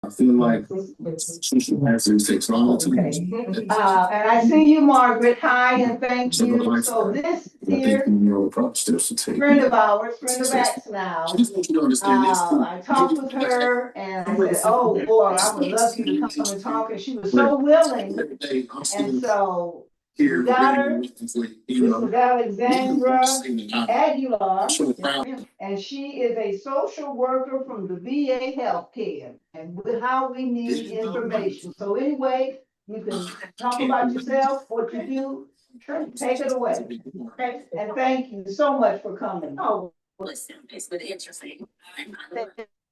I feel like social hazards takes on to Okay. And I see you, Margaret. Hi, and thank you. So this here friend of ours, friend of X now. I talked with her and I said, "Oh boy, I would love you to come and talk." And she was so willing. And so we got her. This is Alexandra Aguilar, and she is a social worker from the VA Healthcare, and with how we need information. So anyway, you can talk about yourself, what you do. Take it away. Okay? And thank you so much for coming. Oh, Listen, it's been interesting. Thank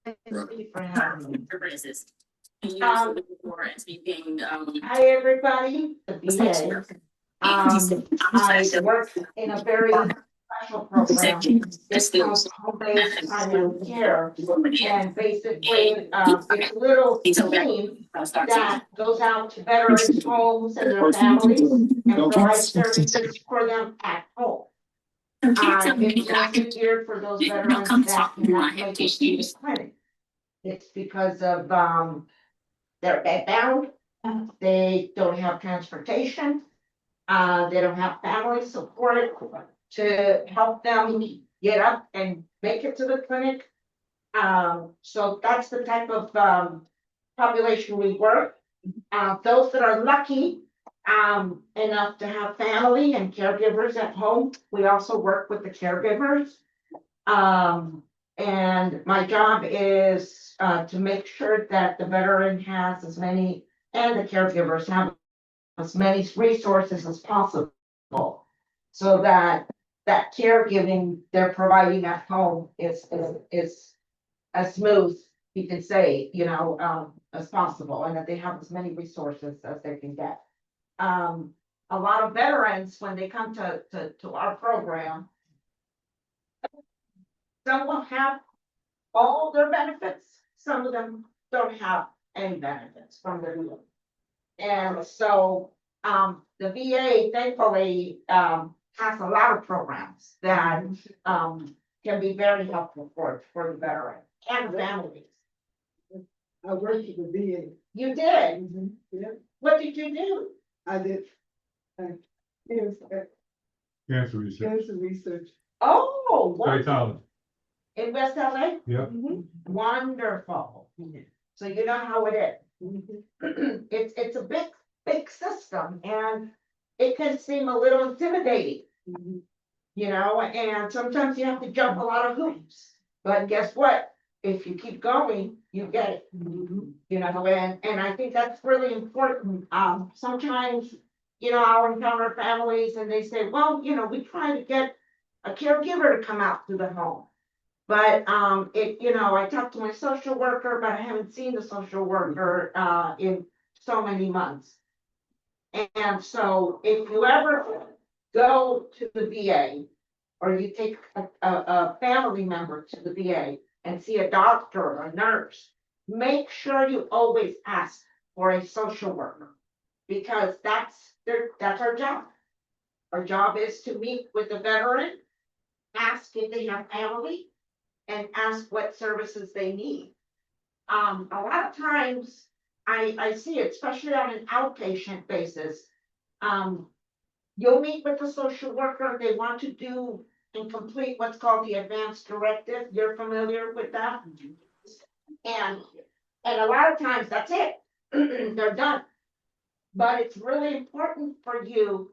you for having me. For speaking. Hi, everybody. The VA. I work in a very special program. It's called home-based primary care. And basically, it's a little team that goes out to veterans' homes and their families and provides services for them at home. It's also geared for those veterans that cannot make it to the clinic. It's because of, they're bedbound, they don't have transportation, they don't have family support to help them get up and make it to the clinic. So that's the type of, population we work. Those that are lucky, enough to have family and caregivers at home, we also work with the caregivers. And my job is, to make sure that the veteran has as many, and the caregivers have as many resources as possible. So that caregiving they're providing at home is as smooth, you can say, as possible, and that they have as many resources as they can get. A lot of veterans, when they come to our program, some will have all their benefits, some of them don't have any benefits from their VA. And so, the VA thankfully, has a lot of programs that, can be very helpful for the veteran and families. I worked at the VA. You did? Yeah, What did you do? I did. Cancer research. Cancer research. Oh, what? College. In West LA? Yep. Wonderful. So you know how it is. It's a big system, and it can seem a little intimidating. And sometimes you have to jump a lot of hoops, but guess what? If you keep going, you get it. And I think that's really important. Sometimes, I'll encounter families and they say, well, we try to get a caregiver to come out to the home. But, I talked to my social worker, but I haven't seen the social worker, in so many months. And so if you ever go to the VA, or you take a family member to the VA and see a doctor or a nurse, make sure you always ask for a social worker, because that's our job. Our job is to meet with the veteran, ask if they have family, and ask what services they need. A lot of times I see it, especially on an outpatient basis. You'll meet with the social worker, they want to do and complete what's called the advanced directive. You're familiar with that? And a lot of times that's it. They're done. But it's really important for you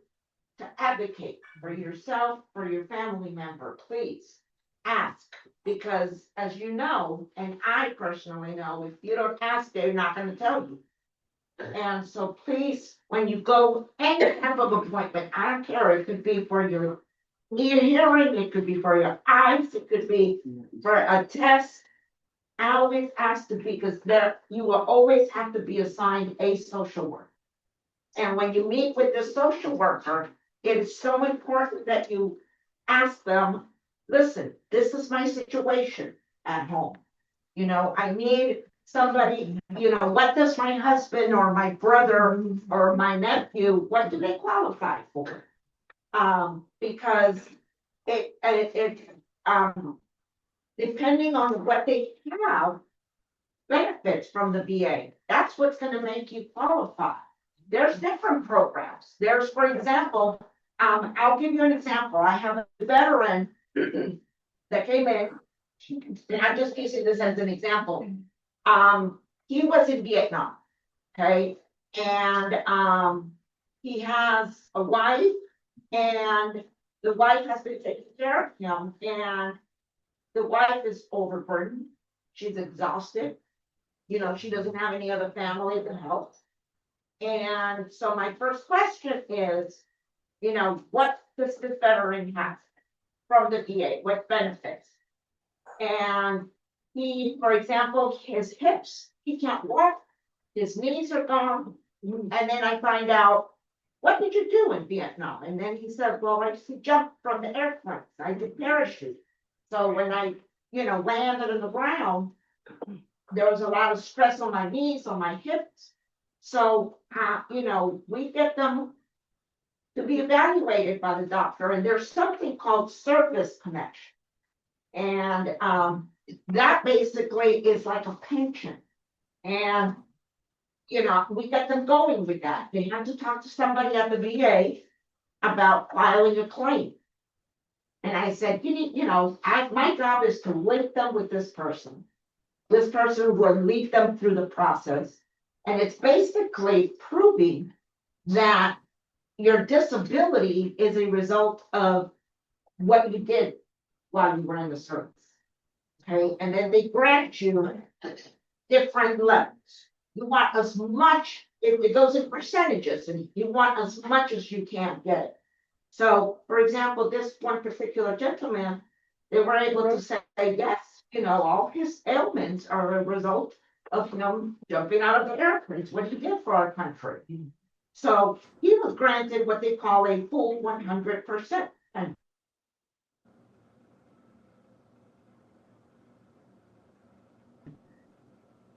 to advocate for yourself, for your family member. Please ask, because as you know, and I personally know, if you don't ask, they're not going to tell you. And so please, when you go any type of appointment, I don't care, it could be for your hearing, it could be for your eyes, it could be for a test. I always ask to be, because you will always have to be assigned a social worker. And when you meet with the social worker, it is so important that you ask them, listen, this is my situation at home. I need somebody, what does my husband or my brother or my nephew, what do they qualify for? Because depending on what they have, benefits from the VA. That's what's gonna make you qualify. There's different programs. There's, for example, I'll give you an example. I have a veteran that came in, and I'm just using this as an example. He was in Vietnam, okay? And he has a wife, and the wife has been taking care of him, and the wife is overburdened. She's exhausted. You know, she doesn't have any other family to help. And so my first question is, you know, what does this veteran have from the VA? What benefits? And he, for example, his hips, he can't walk, his knees are gone. And then I find out, what did you do in Vietnam? And then he said, well, I used to jump from the airplanes. I did parachute. So when I, you know, landed on the ground, there was a lot of stress on my knees, on my hips. So, you know, we get them to be evaluated by the doctor, and there's something called service connection. And that basically is like a pension. And, you know, we get them going with that. They have to talk to somebody at the VA about filing a claim. And I said, you know, my job is to link them with this person. This person will lead them through the process. And it's basically proving that your disability is a result of what you did while you were in the service. Okay, and then they grant you different levels. You want as much, it goes in percentages, and you want as much as you can get it. So, for example, this one particular gentleman, they were able to say, yes, you know, all his ailments are a result of him jumping out of the airplanes, what he did for our country. So he was granted what they call a full 100%. And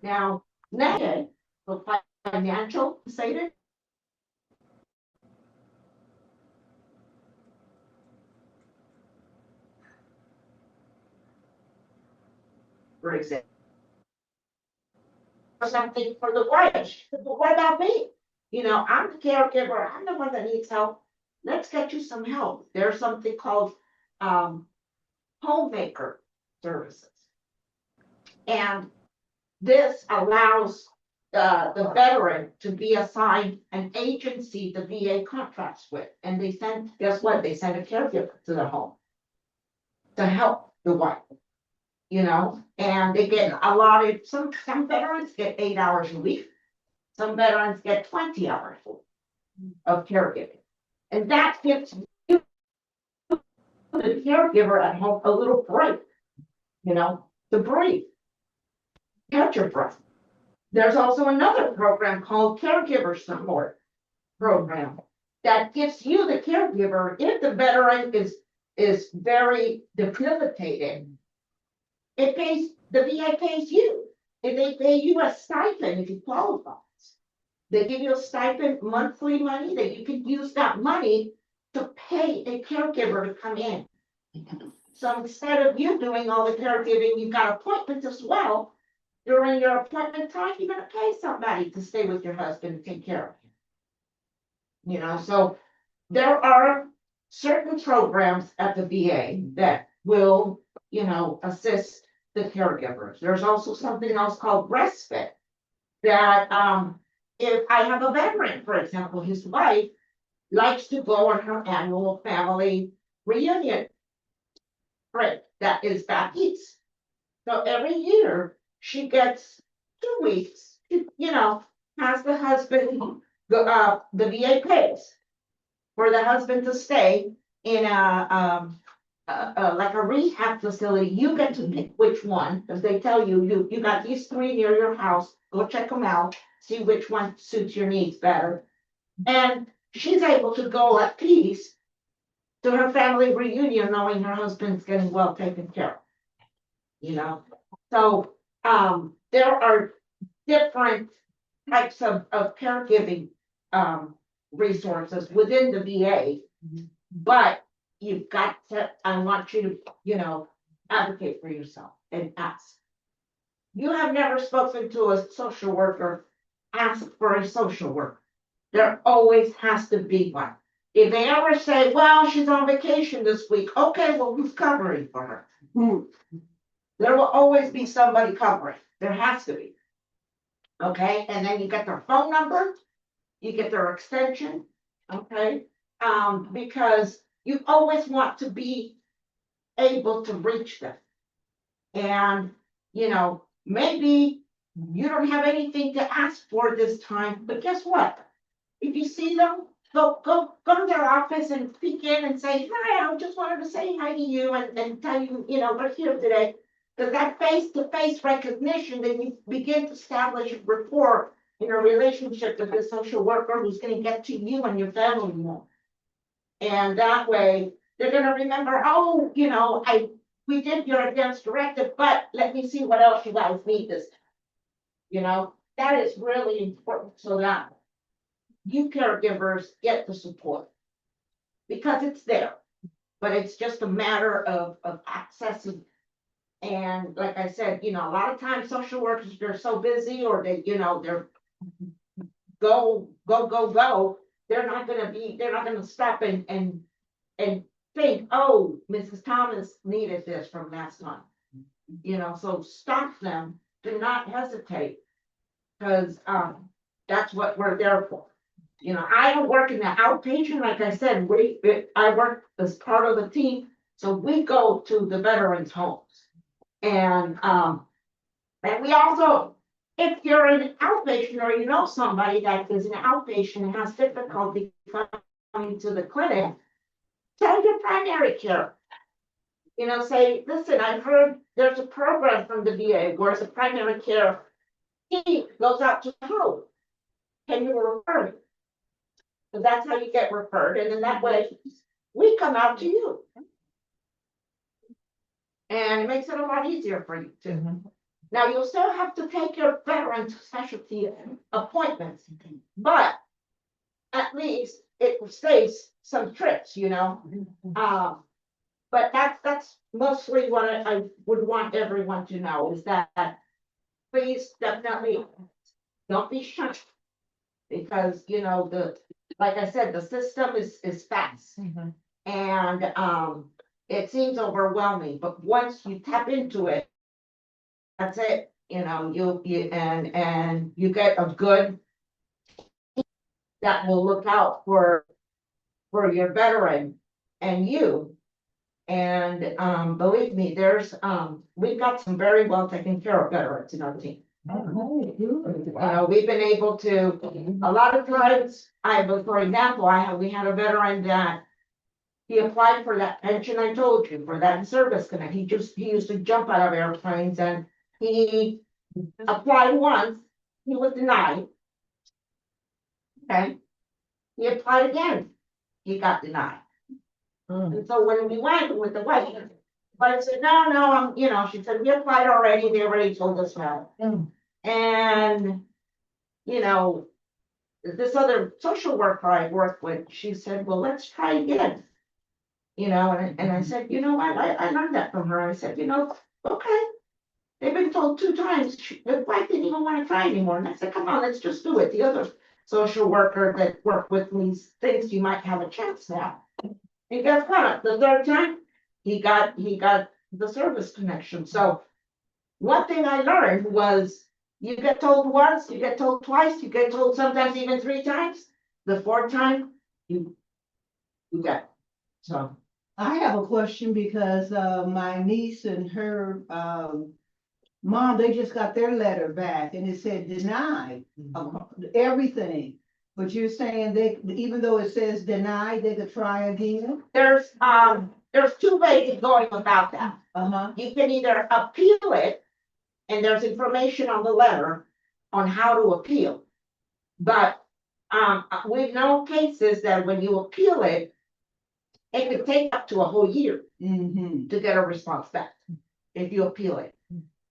now, negative, for financial status, for example, something for the wife. She said, well, what about me? You know, I'm the caregiver. I'm the one that needs help. Let's get you some help. There's something called homemaker services. And this allows the veteran to be assigned an agency the VA contracts with. And they send, guess what? They send a caregiver to the home to help the wife. You know, and they get allotted, some veterans get 8 hours a week. Some veterans get 20 hours of caregiving. And that gives you, the caregiver at home, a little break, you know, to breathe, catch your breath. There's also another program called Caregiver Support Program that gives you, the caregiver, if the veteran is very debilitated, it pays, the VA pays you, and they pay you a stipend if you qualify. They give you a stipend, monthly money, that you can use that money to pay a caregiver to come in. So instead of you doing all the caregiving, you've got appointments as well. During your appointment time, you're gonna pay somebody to stay with your husband and take care of him. You know, so there are certain programs at the VA that will, you know, assist the caregivers. There's also something else called respite that if I have a veteran, for example, his wife likes to go on her annual family reunion break that is back east. So every year she gets 2 weeks, you know, has the husband, the VA pays for the husband to stay in like a rehab facility. You get to pick which one, because they tell you, you got these 3 near your house, go check them out, see which one suits your needs better. And she's able to go at peace to her family reunion, knowing her husband's getting well taken care of. You know, so there are different types of caregiving resources within the VA, but you've got to, I want you to, you know, advocate for yourself and ask. you have never spoken to a social worker, ask for a social worker. There always has to be one. If they ever say, well, she's on vacation this week, okay, well, who's covering for her? There will always be somebody covering. There has to be. Okay, and then you get their phone number, you get their extension, okay? Because you always want to be able to reach them. And, you know, maybe you don't have anything to ask for this time, but guess what? If you see them, go to their office and peek in and say, hi, I just wanted to say hi to you and tell you, you know, we're here today. Because that face-to-face recognition, then you begin to establish a rapport in a relationship with the social worker who's gonna get to you and your family more. And that way, they're gonna remember, oh, you know, we did your advance directive, but let me see what else you guys need this time. You know, that is really important so that you caregivers get the support. Because it's there, but it's just a matter of accessing. And like I said, you know, a lot of times social workers, they're so busy or they, you know, they're go. They're not gonna stop and think, oh, Mrs. Thomas needed this from last time. You know, so stop them, do not hesitate. Cause that's what we're there for. You know, I don't work in the outpatient, like I said, I work as part of the team, so we go to the veterans' homes. And we also, if you're an outpatient or you know somebody that is an outpatient and has difficulty coming to the clinic, tell your primary care. You know, say, listen, I've heard there's a program from the VA where the primary care team goes out to the home. Can you refer me? So that's how you get referred, and then that way we come out to you. And it makes it a lot easier for you too. Now, you'll still have to take your veteran specialty appointments, but at least it saves some trips, you know? But that's mostly what I would want everyone to know is that please definitely don't be shy. Because, you know, like I said, the system is fast. And it seems overwhelming, but once you tap into it, that's it. You know, you get a good that will look out for your veteran and you. And believe me, we've got some very well taken care of veterans in our team. We've been able to, a lot of times, for example, we had a veteran that he applied for that pension I told you, for that service connect. He used to jump out of airplanes and he applied once, he was denied. Okay. He applied again, he got denied. And so when we went with the wife, but said, no, she said, we applied already, they already told us no. And, you know, this other social worker I worked with, she said, well, let's try again. You know, and I said, you know what, I learned that from her. I said, you know, okay, they've been told 2 times, the wife didn't even want to try anymore. And I said, come on, let's just do it. The other social worker that worked with me thinks you might have a chance now. And guess what? The 3rd time, he got the service connection. So one thing I learned was you get told once, you get told twice, you get told sometimes even 3 times. The 4th time, you got it. So I have a question because my niece and her mom, they just got their letter back and it said denied everything. But you're saying even though it says denied, they could try again? there's 2 ways of going about that. You can either appeal it, and there's information on the letter on how to appeal. But we've known cases that when you appeal it, it could take up to a whole year to get a response back if you appeal it.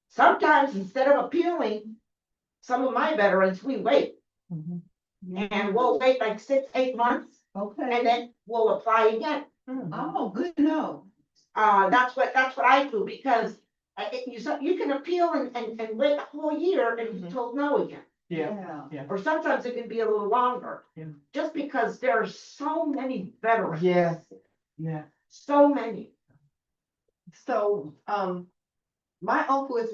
Sometimes instead of appealing, some of my veterans, we wait. And we'll wait like 6-8 months. Okay. And then we'll apply again. Oh, good to know. That's what I do because You can appeal and wait a whole year and be told no again. Yeah. Or sometimes it can be a little longer. Yeah. Just because there are so many veterans. Yes. Yeah. So many. So, my uncle is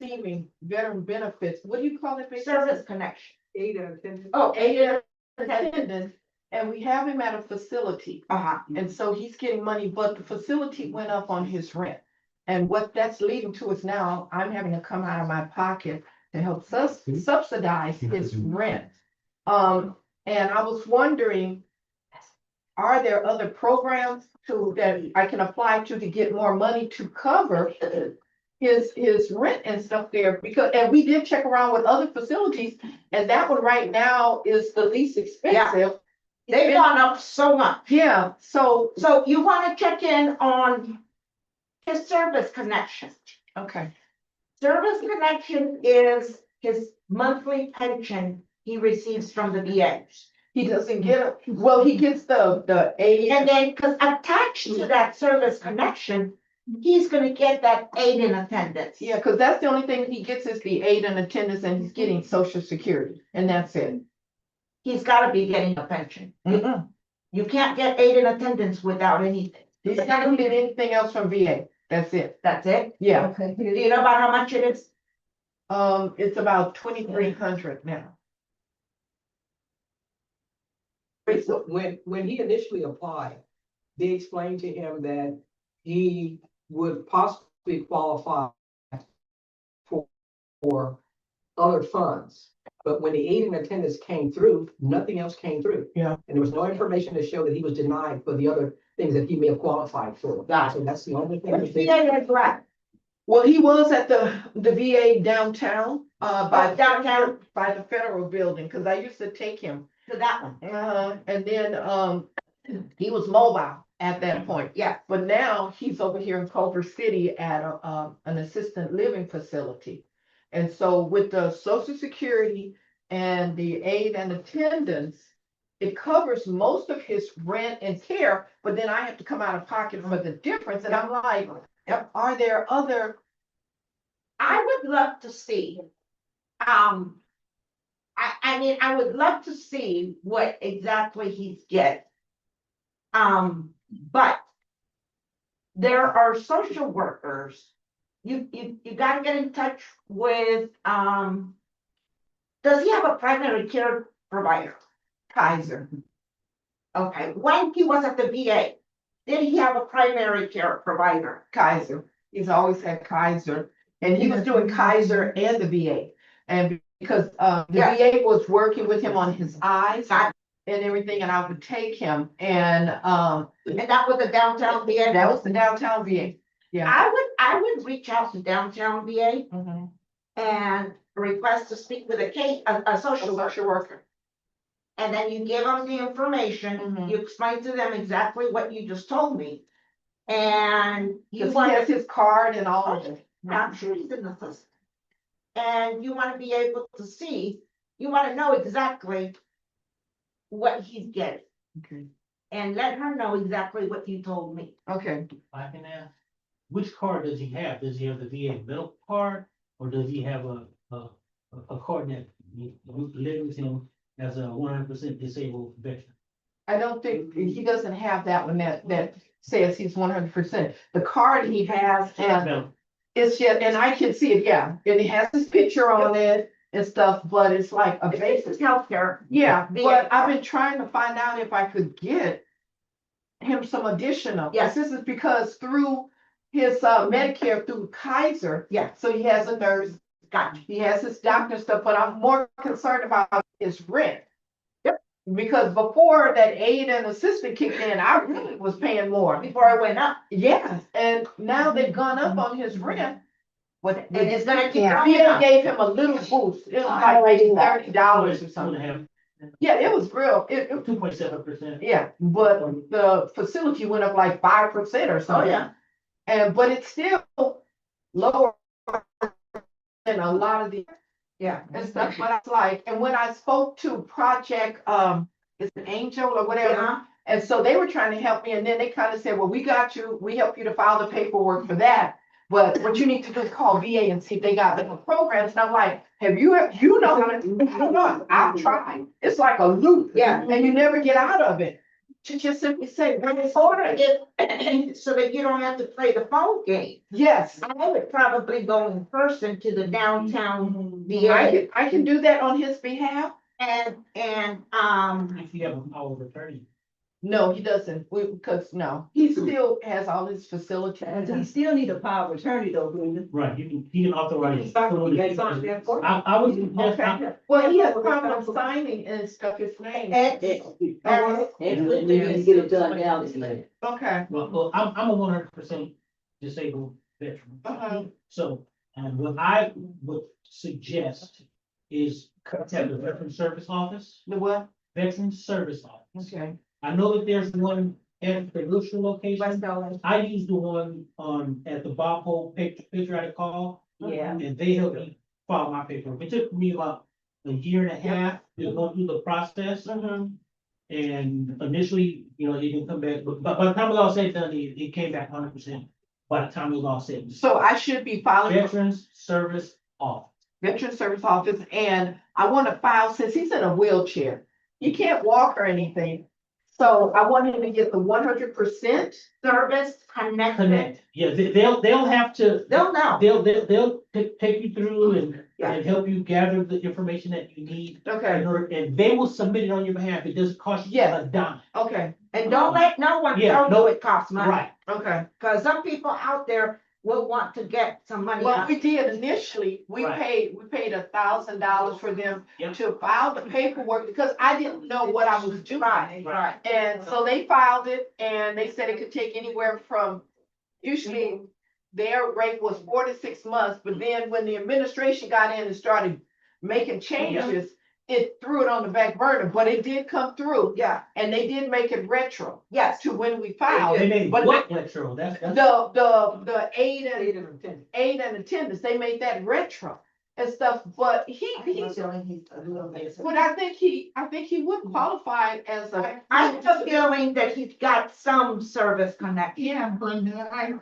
receiving veteran benefits. What do you call it? Service connection. Aid and attendance. Oh, Aid and attendance. And we have him at a facility. Uh-huh. And so he's getting money, but the facility went up on his rent. And what that's leading to is now I'm having to come out of my pocket to help subsidize his rent. And I was wondering, are there other programs that I can apply to get more money to cover his rent and stuff there? Because, and we did check around with other facilities, and that one right now is the least expensive. They've gone up so much. Yeah, so, You want to check in on his service connection. okay, Service connection is his monthly pension he receives from the VA. he doesn't get, well, he gets the aid. And then, because attached to that service connection, he's gonna get that aid in attendance. Yeah, because that's the only thing he gets is the aid and attendance, and he's getting Social Security, and that's it. He's gotta be getting a pension. You can't get aid in attendance without anything. He's not gonna get anything else from VA, that's it. That's it? Yeah, Do you know about how much it is? it's about 2,300 now. So when he initially applied, they explained to him that he would possibly qualify for other funds. But when the aid and attendance came through, nothing else came through. Yeah. And there was no information to show that he was denied for the other things that he may have qualified for. Got So that's the only thing. Where's that they- VA at? Well, he was at the VA downtown, By downtown by the federal building, because I used to take him. to that one. And then, he was mobile at that point. Yeah. But now he's over here in Culver City at an assisted living facility. And so with the Social Security and the aid and attendance, it covers most of his rent and care, but then I have to come out of pocket for the difference. And I'm like, are there other? I would love to see, I mean, I would love to see what exactly he's getting. But there are social workers, you gotta get in touch with, does he have a primary care provider? Kaiser. Okay, when he was at the VA, did he have a primary care provider? Kaiser. He's always had Kaiser, and he was doing Kaiser and the VA. And because the VA was working with him on his eyes Got- and everything, and I would take him, and And that was the downtown VA? that was the downtown VA. Yeah. I would reach out to downtown VA and request to speak with a social worker. Social worker. And then you give them the information, Mhm. you explain to them exactly what you just told me. And you Because he want has to, his card and all of it. I'm sure he's in the system. And you want to be able to see, you want to know exactly what he's getting. Okay. And let her know exactly what you told me. Okay. I can ask, which card does he have? Does he have the VA medical card? Or does he have a card that lives him as a 100% disabled veteran? I don't think, he doesn't have that one that says he's 100%. The card he has, and No, it's just, and I can see it, yeah, and it has his picture on it and stuff, but it's like a This basic. is healthcare. Yeah, VA. but I've been trying to find out if I could get him some additional. Yes. This is because through his Medicare through Kaiser. Yeah. So he has a nurse, Gotcha. he has his doctor stuff, but I'm more concerned about his rent. Yep. Because before that aid and assistance kicked in, I really was paying more. Before I went up. Yes, and now they've gone up on his rent. And it's gonna keep Yeah, going VA up. gave him a little boost. It was like maybe $30 or two and a something. half, Yeah, it was real. 2.7%. Yeah, but the facility went up like 5% or Oh, something. yeah. And, but it's still lower than a lot of the, Yeah. and stuff, but I was like, and when I spoke to Project, is it Angel or whatever? Yeah. And so they were trying to help me, and then they kind of said, well, we got you, we help you to file the paperwork for that. But what you need to do is call VA and see if they got different programs. And I'm like, you know how to, hold on, I've tried. It's like a loop. Yeah. And you never get out of it. To just simply say, when it's Or ordered, if, so that you don't have to play the phone game. yes. I would probably go in person to the downtown VA I can do that on his behalf. and, If you have a power of attorney. No, he doesn't, because no, he still has all his facilities. And he still need a power of attorney though, Brenda. Right, he can authorize. Okay. I would suggest, Well, he has problem signing and stuff his name. and, And you can get it done now, this later. Okay. well, I'm a 100% disabled veteran. Uh-huh. So, what I would suggest is have the Veteran Service Office, The what? Veteran Service Office. Okay. I know that there's one at the Wilshire location. West LA. I use the one at the Bob Hope Patriotic Call, Yeah. and they helped me file my paperwork. It took me about a year and a half to go through the process. Mhm. And initially, you know, it didn't come back, but by the time it was all said and done, it came back 100%. By the time it was all said and done. So I should be filing for Veterans Service Office. Veteran Service Office, and I want to file, since he's in a wheelchair, he can't walk or anything. So I want him to get the 100%. service connected, Connect. Yeah, they'll have to, they'll know. they'll take you through and Yeah. help you gather the information that you need. Okay, And they will submit it on your behalf. It doesn't cost you Yeah. a dime. okay, And don't let no one Yeah, tell no- you it costs money. Right. okay. Cause some people out there will want to get some money Well, out. we did initially, we Right. paid $1,000 for them Yep. to file the paperwork, because I didn't know what I was doing. Right. And so they filed it, and they said it could take anywhere from, usually their rate was 4 to 6 months, but then when the administration got in and started making changes, it threw it on the back burner, but it did come through, Yeah, and they did make it retro yes, to when we filed. They made But what retro? That's the aid and attendance, they made that retro and stuff, but but I think he would qualify as a. I have a feeling that he's got some service connection. Yeah.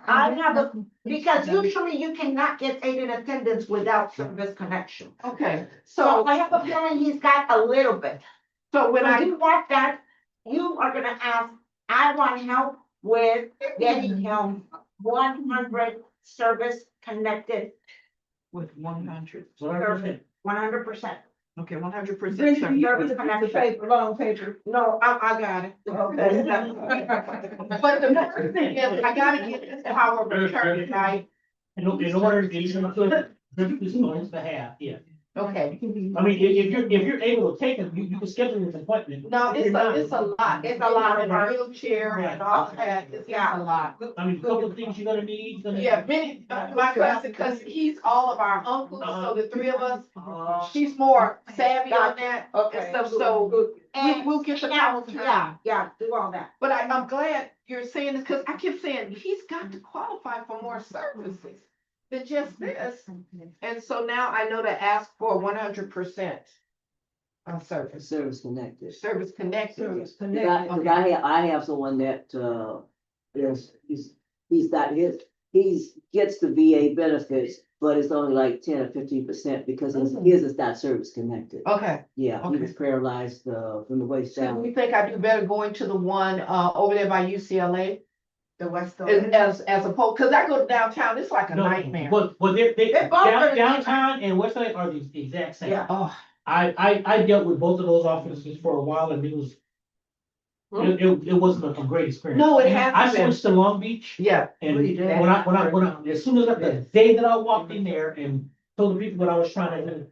I have a, because usually you cannot get aid and attendance without service connection. Okay, So so, I have a feeling he's got a little bit. so when When I, you want that, you are gonna ask, I want help with getting him 100 service connected, with 100, 100%. okay, 100%. Brenda, you Service got the connection. paper, long paper. No, I got it. Okay. But the first thing is, I gotta get this power of attorney, right? in order to even put this on his behalf, yeah. Okay, I mean, if you're able to take him, you can schedule an appointment. no, If you're not, it's a lot, It's a lot in a wheelchair and all that, it's a lot. I mean, a couple of things you're gonna need. Yeah, many, my cousin, cause he's all of our uncles, so the three of us, she's more savvy on that and Okay. stuff, so we'll get the power of attorney. Yeah, do all that. But I'm glad you're saying this, cause I kept saying, he's got to qualify for more services than just this. And so now I know to ask for 100% service, Service connected. service connected. Service Cause connected. I have someone that, he's gets the VA benefits, but it's only like 10 or 15% because his is not service connected. Okay, Yeah, he was Okay. paralyzed, from the waist so down. we think I do better going to the one, over there by UCLA The West. as opposed, cause I go to downtown, it's like a No, nightmare. But they They're both gonna be- downtown and Westlake are the exact same. Yeah. Oh, I dealt with both of those offices for a while and it was. It wasn't a great experience. No, it I hasn't been. switched to Long Beach yeah, and Really did. when I, as soon as the day that I walked in there and told the people what I was trying to do,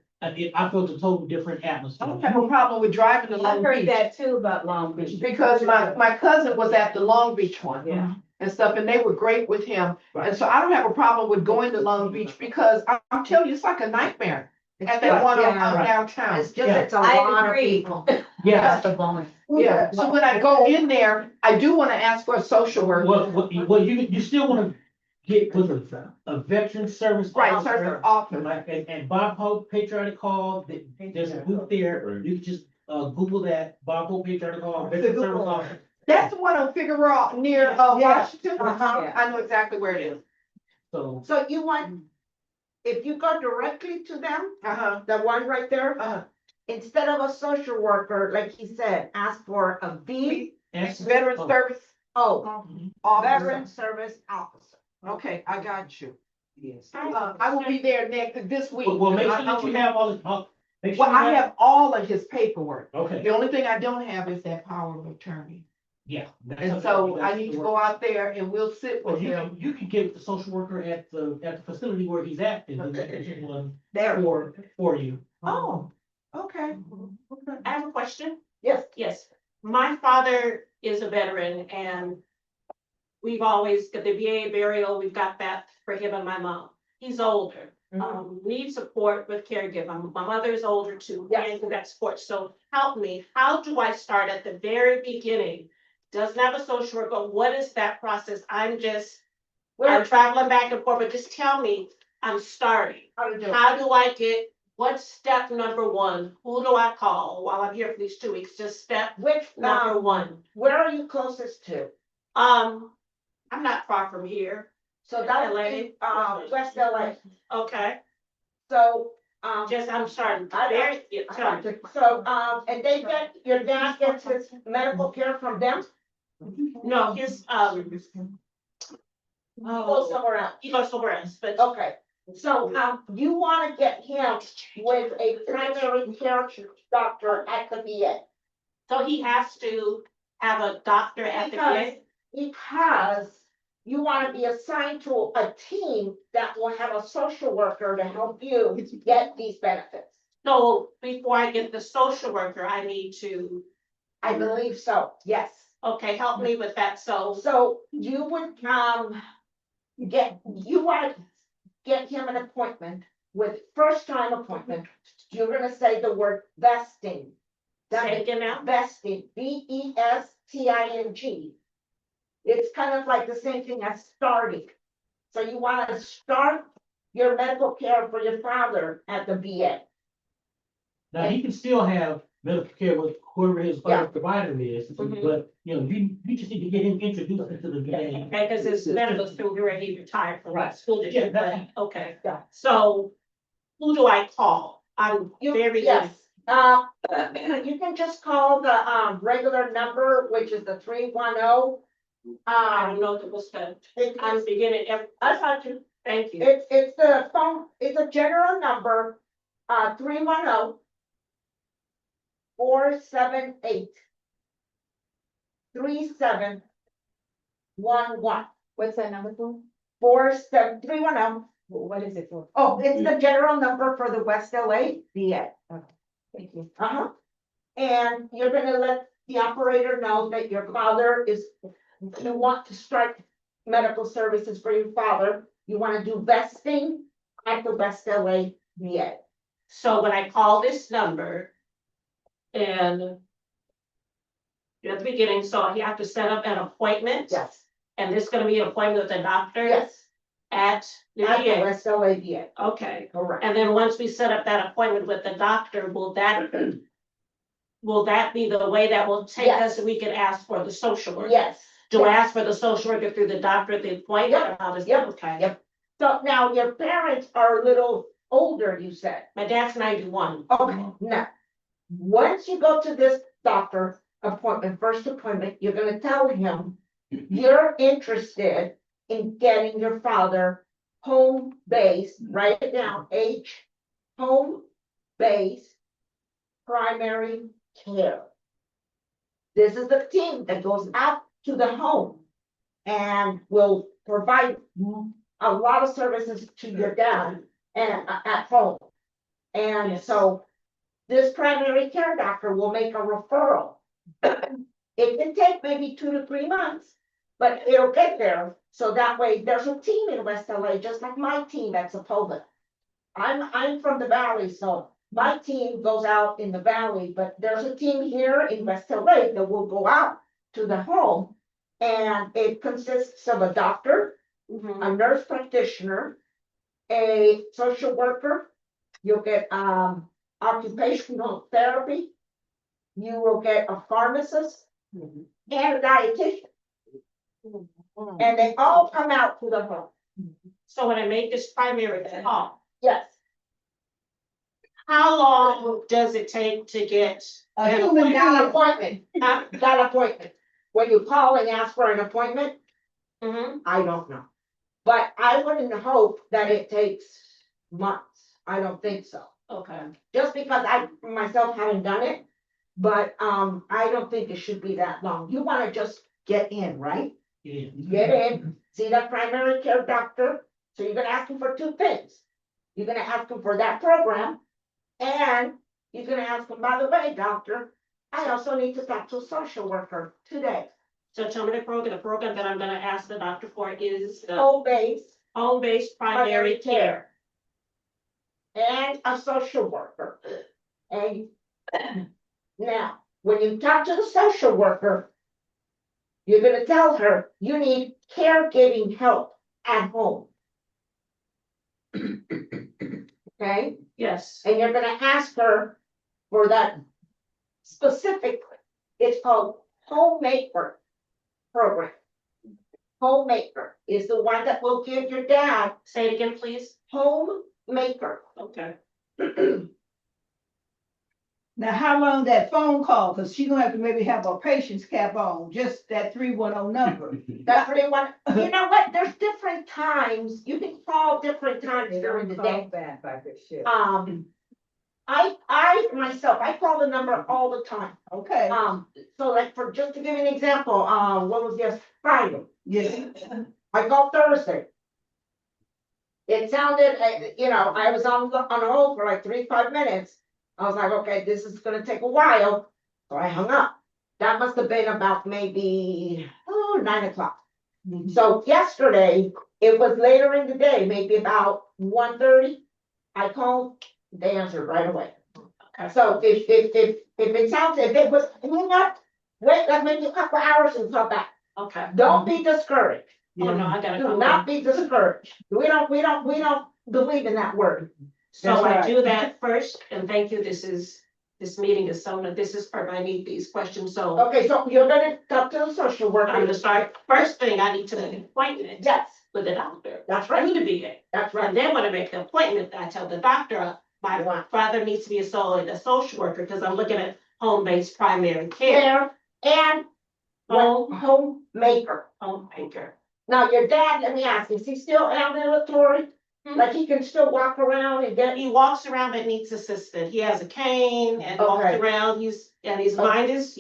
I felt a total different I atmosphere. don't have a problem with driving to Long Beach. too about Long Beach. Because my cousin was at the Long Beach one. Yeah. And stuff, and they were great with him. Right. And so I don't have a problem with going to Long Beach because I'm telling you, it's like a nightmare. At that one on Yeah. downtown. It's just, Yeah. it's a I lot of agree. people. Yeah. Yeah, so when I go in there, I do want to ask for a social worker. Well, you still wanna get with a veteran service. Right, officer, service officer. Like, and Bob Hope Patriotic Call, there's a group there, you can just, Google that, Bob Hope Patriotic Call, veteran service officer. That's the one on Figueroa near Yeah. Washington. Uh-huh. I know exactly where it is. So, So you want, if you go directly to them, Uh-huh, the one right there, uh-huh. instead of a social worker, like he said, ask for a V, It's veteran Oh. service oh, veteran service officer. Okay, I got you. Yes. I will be there this week. well, make sure that you have all the, make sure. Well, you I have all of his paperwork. Okay, The only thing I don't have is that power of attorney. yeah. that's And something so that's I need to the go work. out there and we'll sit Well, with him. you can get the social worker at the facility where he's at, and then get one There. for you. Oh, okay. I have a question. Yes, Yes, my father is a veteran and we've always got the VA burial, we've got that for him and my mom. He's older, needs support with caregiving. My mother is older too, and that support. So help me, how do I start at the very beginning? Doesn't have a social worker, what is that process? I'm traveling back and forth, but just tell me, I'm starting. how to do it. How do I get, what's step number one? Who do I call while I'm here for these 2 weeks? Just step Which, number one. where are you closest to? I'm not far from here. So that would LA. be, West LA. Okay, So, I'm starting. I Very, yeah, I tell got me. you. So, and they get, your dad gets his medical care from them? No, his, He goes somewhere else. he goes somewhere else, but Okay, so, you wanna get him with a primary care doctor at the VA. so he has to have a doctor at the VA? Because you wanna be assigned to a team that will have a social worker to help you get these benefits. So before I get the social worker, I need to, I believe so, yes. okay, help me with that. So you would, you want to get him an appointment with, first time appointment, you're gonna say the word vesting. Say it again now? Vesting, VESTING. It's kind of like the same thing as starting. So you wanna start your medical care for your father at the VA. Now, he can still have medical care with whoever his other provider is, Mhm. but, you know, you just need to get him introduced into the VA. Okay, because his medical school, where he retired from Right. school Yeah, district, that's- but, okay. Yeah. So who do I call? I'm very. Yes, you can just call the, regular number, which is the 310. I don't know if it was the, I'm beginning, I got you. thank you. It's the phone, it's a general number, 310 478 3711. What's that number for? 310. What is it for? Oh, it's the general number for the West LA VA. Thank you. Uh-huh. And you're gonna let the operator know that your father is, you want to start medical services for your father. You wanna do vesting at the West LA VA. So when I call this number and at the beginning, so you have to set up an appointment? Yes, And this is gonna be an appointment with the doctor? yes, At the at the VA? West LA VA, Okay, correct. and then once we set up that appointment with the doctor, will that be the way that will take us, and we can ask for the social worker? Yes. Do I ask for the social worker through the doctor at the appointment? Or how does Yep, okay. yep. So now your parents are a little older, you said. My dad's 91. Okay, now, once you go to this doctor appointment, first appointment, you're gonna tell him you're interested in getting your father home based, write it down, home based primary care. This is the team that goes out to the home and will provide a lot of services to your dad and at home. And Yes. so this primary care doctor will make a referral. It can take maybe 2 to 3 months, but it'll get there. So that way there's a team in West LA, just like my team at Sepulveda. I'm from the valley, so my team goes out in the valley, but there's a team here in West LA that will go out to the home. And it consists of a doctor, Mhm. a nurse practitioner, a social worker. You'll get occupational therapy. You will get a pharmacist and a dietitian. And they all come out to the home. So when I make this primary call, Yes, how long does it take to get? A an human that appointment? appointment, that appointment. When you call and ask for an appointment, Mhm. I don't know. But I wouldn't hope that it takes months. I don't think so. Okay, Just because I myself haven't done it. But I don't think it should be that long. You wanna just get in, right? Yeah. Get in, see that primary care doctor. So you're gonna ask him for two things. You're gonna ask him for that program. And you're gonna ask him, by the way, doctor, I also need to talk to a social worker today. so tell me the program that I'm gonna ask the doctor for is the Home-based home-based primary care. and a social worker. And now, when you talk to the social worker, you're gonna tell her you need caregiving help at home. Okay, Yes, and you're gonna ask her for that specifically. It's called homemaker program. Homemaker is the one that will give your dad say it again, please. homemaker. Okay, Now, how long that phone call? Cause she gonna have to maybe have a patience cap on, just that 310 number. That's what they want. You know what? There's different times. You can call different times during the day. I myself, I call the number all the time. Okay, So like for, just to give you an example, what was this Friday? yes, I called Thursday. It sounded, I was on hold for like 3-5 minutes. I was like, okay, this is gonna take a while, so I hung up. That must have been about maybe 9 o'clock. So yesterday, it was later in the day, maybe about 1:30. I called, they answered right away. Okay. So if it was hang up, wait, like maybe a couple hours and call back. okay. Don't be discouraged. Oh, no, I gotta Do come not in. be discouraged. We don't believe in that word. So That's I right. do that first, and thank you, this meeting is so, this is for, I need these questions, so Okay, so you're gonna talk to the social I'm worker. gonna start, first thing, I need to make an appointment Yes, with the doctor. that's Right, right, to the VA. that's And right. then when I make the appointment, I tell the doctor, my father needs to be a social worker, because I'm looking at home-based primary care. There, and homemaker. Homemaker. Now, your dad, let me ask, is he still ambulatory? Hmm. Like he can still walk around and get, He walks around but needs assistance. He has a cane and walks Okay. around. His mind is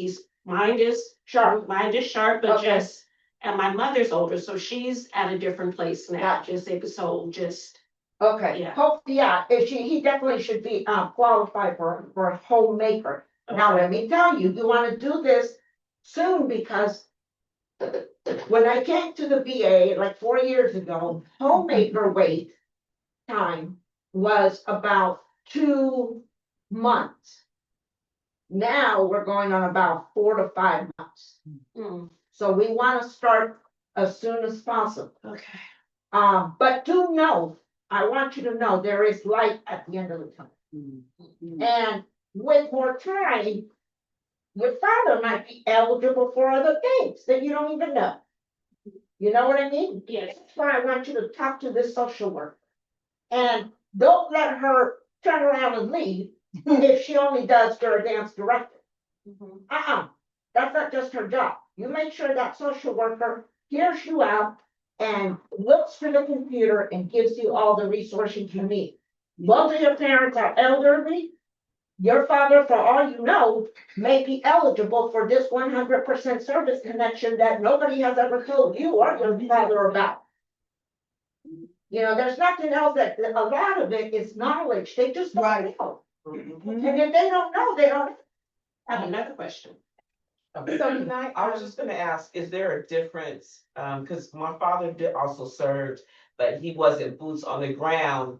sharp? sharp, but Okay. just, and my mother's older, so she's at a different place now. Gotcha. Just Okay, Yeah. if he definitely should be qualified for a homemaker. Now, let me tell you, you wanna do this soon because when I came to the VA like 4 years ago, homemaker wait time was about 2 months. Now we're going on about 4 to 5 months. Mm, So we wanna start as soon as possible. okay. But do know, I want you to know there is light at the end of the tunnel. And with more time, your father might be eligible for other things that you don't even know. You know what I mean? Yes. That's why I want you to talk to this social worker. And don't let her turn around and leave if she only does your dance director. Mhm. That's not just her job. You make sure that social worker hears you out and looks through the computer and gives you all the resources you need. Both of your parents are elderly. Your father, for all you know, may be eligible for this 100% service connection that nobody has ever told you or your father about. There's nothing else that, a lot of it is knowledge. They just don't Right. know. Mhm. And if they don't know, they don't. I have another question. So can I was just gonna ask, is there a difference, cause my father did also served, but he wasn't boots on the ground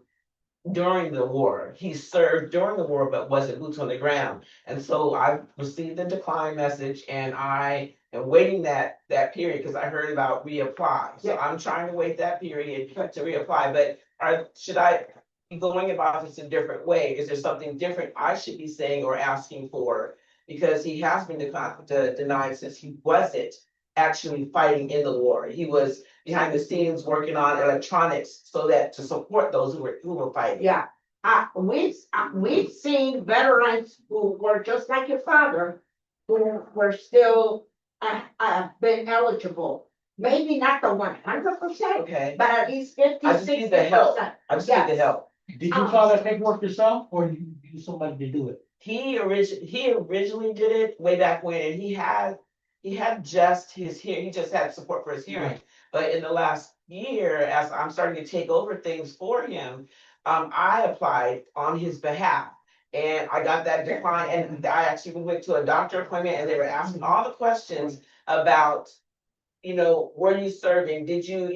during the war. He served during the war, but wasn't boots on the ground. And so I received the decline message and I am waiting that period, cause I heard about reapply. So Yeah. I'm trying to wait that period to reapply, but should I be going about this a different way? Is there something different I should be saying or asking for? Because he has been denied since he wasn't actually fighting in the war. He was behind the scenes working on electronics so that to support those who were fighting. Yeah, we've seen veterans who were just like your father, who were still, been eligible. Maybe not the 100%, Okay, but at least 50, I just need the 60%. help. I just need the Yes. help. Did you file that paperwork yourself, or did you use somebody to do it? He originally did it way back when, and he had just his hearing, he just had support for his hearing. But in the last year, as I'm starting to take over things for him, I applied on his behalf. And I got that decline, and I actually went to a doctor appointment, and they were asking all the questions about, were you serving? Did you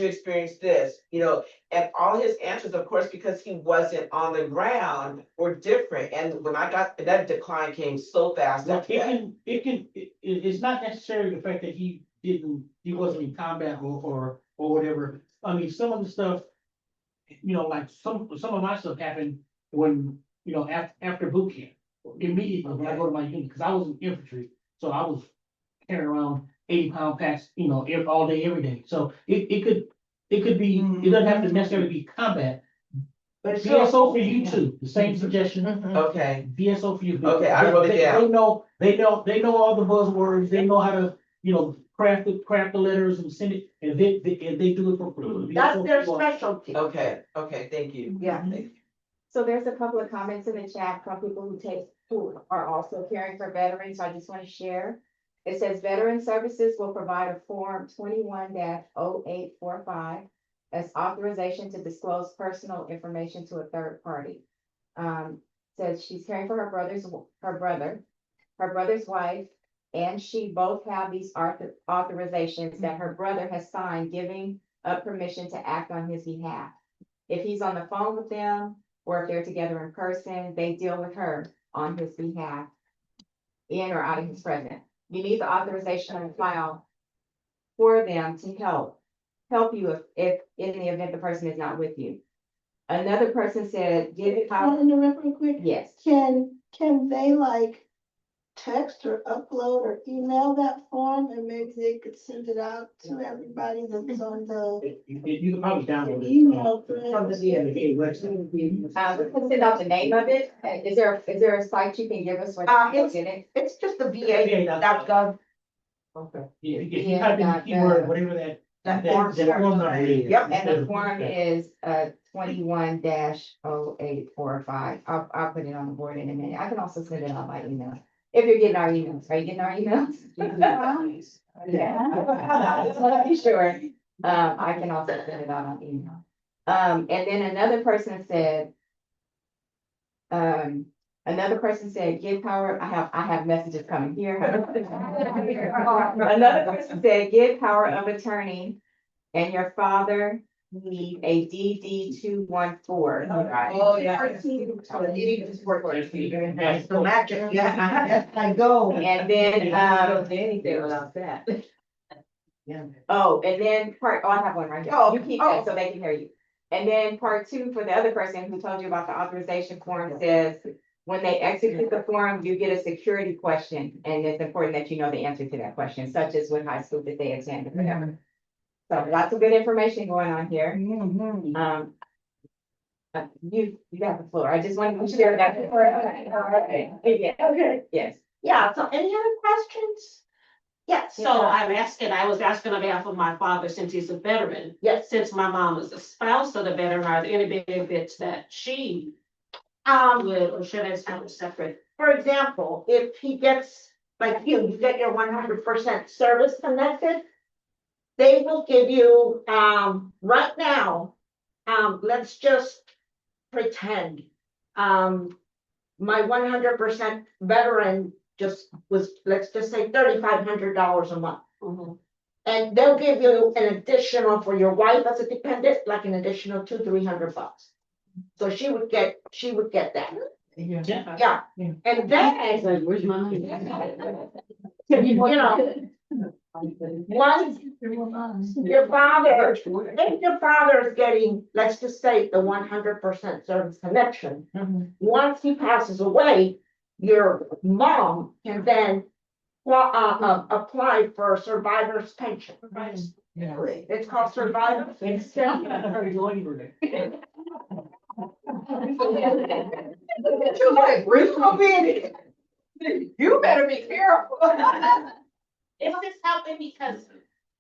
experience this? And all his answers, of course, because he wasn't on the ground, were different. And when I got that decline came so fast. Well, it's not necessarily the fact that he wasn't in combat or whatever. I mean, some of the stuff, like some of my stuff happened when, after boot camp. Immediately when I go to my unit, because I was in infantry, so I was carrying around 80-pound packs, all day, every day. So it could be, it doesn't have to necessarily be combat. But it's VSO for you too, the same suggestion, Okay, VSO for you. Okay, I wrote it down. They know all the buzzwords, they know how to, craft the letters and send it, and they do it for free. That's VSO their for you. specialty. okay, thank you. Yeah. Thank you. So there's a couple of comments in the chat from people who are also caring for veterans, so I just want to share. It says Veteran Services will provide a Form 21-0845 as authorization to disclose personal information to a third party. Says she's caring for her brother's wife, and she both have these authorizations that her brother has signed, giving up permission to act on his behalf. If he's on the phone with them, or if they're together in person, they deal with her on his behalf, in or out of his presence. You need the authorization on file for them to help you if in the event the person is not with you. Another person said, give it Want to interrupt real quick? Yes. Can they text or upload or email that form, and maybe they could send it out to everybody that's on the You can probably download it. email From the thread? VA website. We can send out the name of it. Is there a site you can give us where you get it? It's just the VA.gov. Okay. If you type in the keyword, whatever that form number is. Yep. And the form is 21-0845. I'll put it on the board in a minute. I can also send it out by email. If you're getting our emails, are you getting our emails? Yeah. I just want to be sure. I can also send it out on email. And then another person said, give power. I have messages coming here. Another person said, give power of attorney, and your father need a DD 214. Oh, yeah. That's The magic, yeah. I go. And then, Anything without that. and then I have one right here. Oh, You keep oh. that so they can hear you. And then part 2 for the other person who told you about the authorization form says, when they execute the form, you get a security question, and it's important that you know the answer to that question, such as what high school did they attend or whatever. So lots of good information going on here. You got the floor. I just wanted to share that. Yeah. Okay. Yes. Yeah, so any other questions? Yes. So I was asking on behalf of my father, since he's a veteran, Yes. since my mom is a spouse of the veteran, are there any benefits that she would, or should I have separate? For example, if he gets, like you get your 100% service connected, they will give you, right now, let's just pretend, my 100% veteran let's just say $3,500 a month. And they'll give you an additional for your wife as a dependent, like an additional $200-300. So she would get that. Yeah. Yeah, and then, Where's my money? once your father, if your father is getting, let's just say the 100% service connection, once he passes away, your mom can then apply for survivor's pension. It's called Survivor. You like, real committed. You better be careful. It's just helping because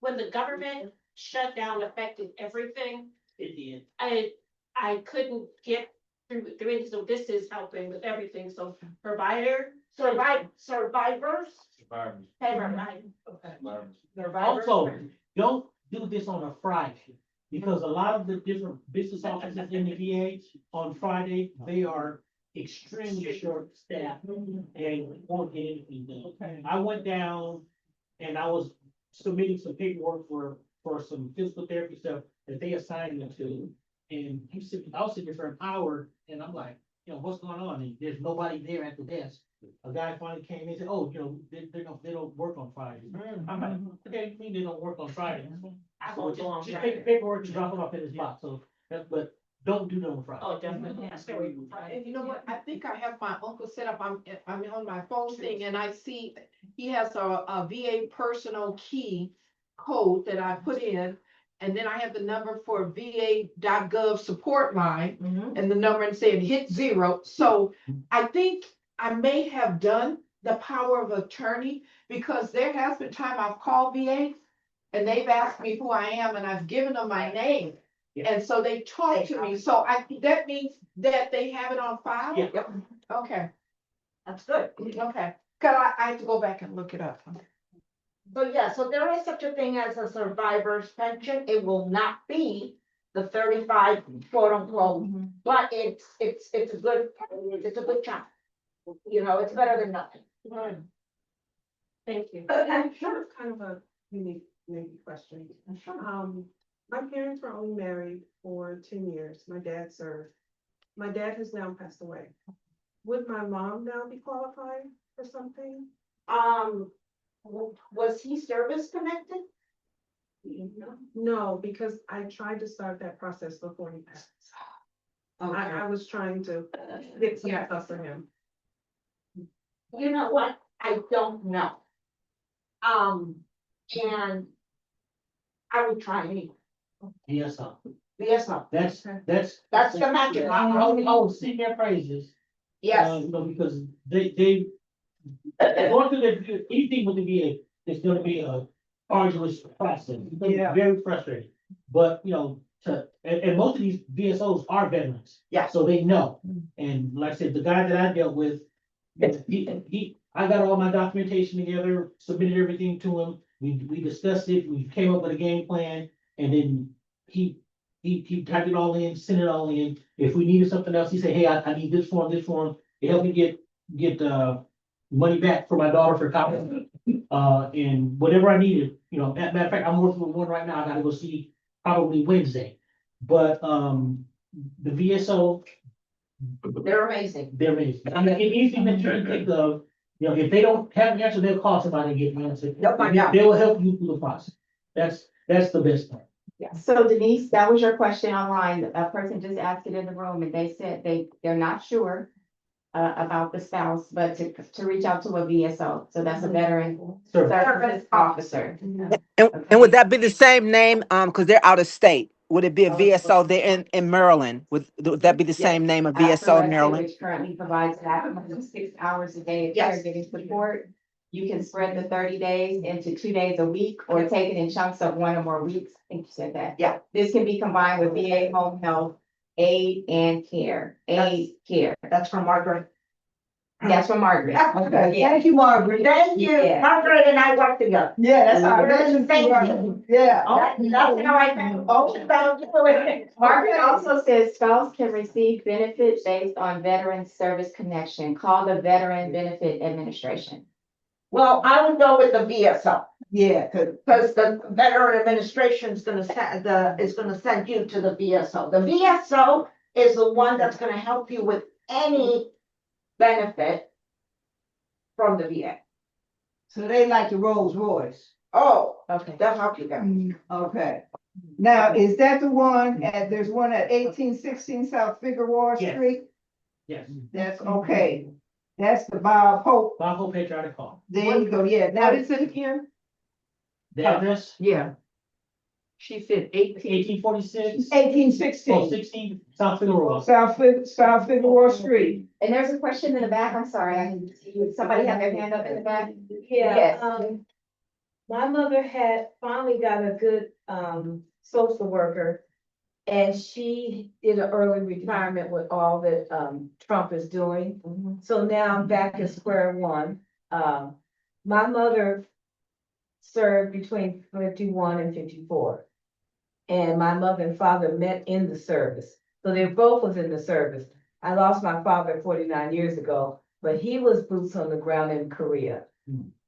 when the government shut down affected everything, It did. I couldn't get through it, so this is helping with everything, so provider, Survivors. pay right. Survivors. Also, don't do this on a Friday, because a lot of the different business offices in the VA on Friday, they are extremely short staffed and won't get anything done. I went down and I was submitting some paperwork for some physical therapy stuff that they assigned me to. And I was sitting there for an hour and I'm like, what's going on? And there's nobody there at the desk. A guy finally came in and said, oh, they don't work on Fridays. I'm like, okay, you mean they don't work on Fridays? I won't go on Just Friday. take the paperwork and drop it off in his box, so, but don't do that on Friday. Oh, definitely, I stay away from Friday. And you know what? I think I have my uncle set up. I'm on my phone thing and I see he has a VA personal key code that I put in. And then I have the number for va.gov support line and the number and saying hit 0. So I think I may have done the power of attorney because there has been time I've called VA and they've asked me who I am and I've given them my name. Yeah. And so they talk to me. So that means that they have it on file? Yeah. Yep, Okay, that's good. okay. Cause I have to go back and look it up. So yeah, so there is such a thing as a survivor's pension. It will not be the 35 quote unquote, but it's a good chunk. It's better than nothing. Thank you. Sure. Kind of a unique maybe question. My parents were only married for 10 years. My dad served. My dad has now passed away. Would my mom now be qualified for something? Was he service connected? No, because I tried to start that process before he passed. I was trying to get some stuff for him. You know what? I don't know. And I would try anyway. Yes, sir. Yes, no. That's the magic. I would sing their praises. Yes. Because they going through anything with the VA, it's gonna be a arduous process. It's gonna be very frustrating. But, and most of these VSOs are veterans. Yeah. So they know. And like I said, the guy that I dealt with, I got all my documentation together, submitted everything to him. We discussed it, we came up with a game plan, and then he typed it all in, sent it all in. If we needed something else, he said, hey, I need this form. It helped me get money back for my daughter for college. And whatever I needed, matter of fact, I'm working with one right now. I gotta go see probably Wednesday. But the VSO, They're amazing. they're amazing. I mean, anything that you can think of, if they don't have an answer, they'll call somebody and get an answer. They'll find out. They will help you through the process. That's the best part. Yeah, so Denise, that was your question online. A person just asked it in the room and they said they're not sure about the spouse, but to reach out to a VSO. So that's a veteran Sure. service officer. And would that be the same name? Because they're out of state. Would it be a VSO? They're in Maryland. Would that be the same name of VSO in Maryland? Which currently provides that 6 hours a day of Yes. caregiving support. You can spread the 30 days into 2 days a week or take it in chunks of 1 or more weeks. I think you said that. Yeah. This can be combined with VA home health, aid and care, care. That's from Margaret. That's from Margaret. Okay, thank you, Margaret. Thank you. Yeah. Margaret and I work together. Yeah, that's our Thank best. Yeah. That's how I found. Margaret also says spouse can receive benefits based on veteran service connection. Call the Veteran Benefit Administration. Well, I would go with the VSO. Yeah, Because the Veteran Administration is gonna send you to the VSO. The VSO is the one that's gonna help you with any benefit from the VA. so they like the Rolls Royce. Oh, Okay. they'll help you guys. Okay. Now, is that the one there's one at 1816 South Figueroa Yes. Street? Yes. That's okay. That's the Bob Hope. Bob Hope Patriotic Hall. There you go, yeah. Now, What is it again? The address, Yeah. She said 1846, 1816, 16, South Figueroa. South Figueroa Street. And there's a question in the back, I'm sorry, I didn't see you. Somebody have their hand up in the back? Yeah, Yes. my mother had finally got a good, social worker. And she did an early retirement with all that, Trump is doing. So now I'm back at square one. My mother served between 51 and 54. And my mother and father met in the service. So they both was in the service. I lost my father 49 years ago, but he was boots on the ground in Korea.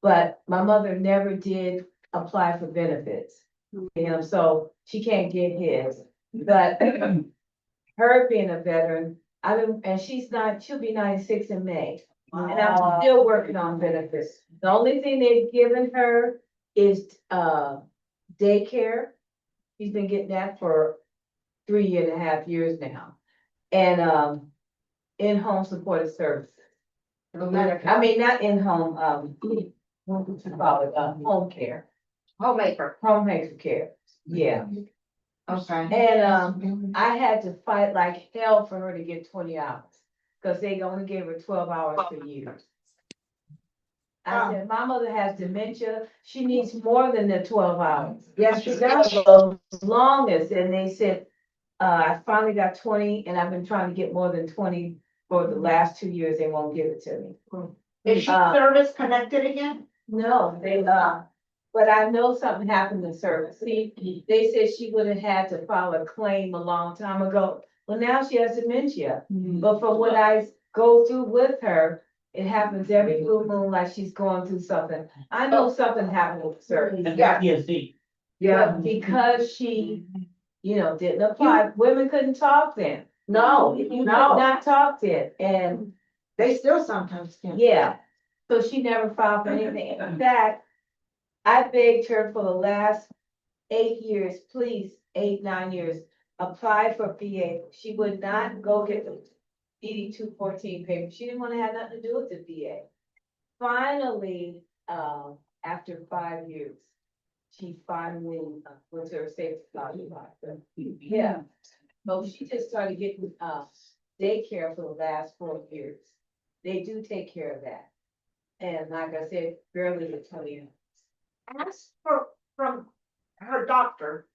But my mother never did apply for benefits. So she can't get his. But her being a veteran, and she'll be 96 in May. And I'm still working on benefits. The only thing they've given her is daycare. She's been getting that for 3.5 years now. And in-home supportive services. I mean, not in-home, what would you call it, home care. Homemaker care, yeah. Okay. And I had to fight like hell for her to get 20 hours, because they only gave her 12 hours per year. I said, my mother has dementia, she needs more than the 12 hours. Yes, she does. The longest, and they said, I finally got 20, and I've been trying to get more than 20 for the last 2 years, they won't give it to me. Is she service connected again? No, but I know something happened in service. See, they said she would have had to file a claim a long time ago. Well, now she has dementia. But from what I go through with her, it happens every blue moon like she's going through something. I know something happened with service. And PTSD. But because she, didn't apply, women couldn't talk then. No, You could no, not talk then. And they still sometimes can. yeah, so she never filed for anything. In fact, I begged her for the last 8 years, please, 8, 9 years, apply for VA. She would not go get the 8214 paper. She didn't want to have nothing to do with the VA. Finally, after 5 years, she finally went to her safety doctor. Yeah. So she just started getting daycare for the last 4 years. They do take care of that. And like I said, barely the 20 hours. Ask from her doctor.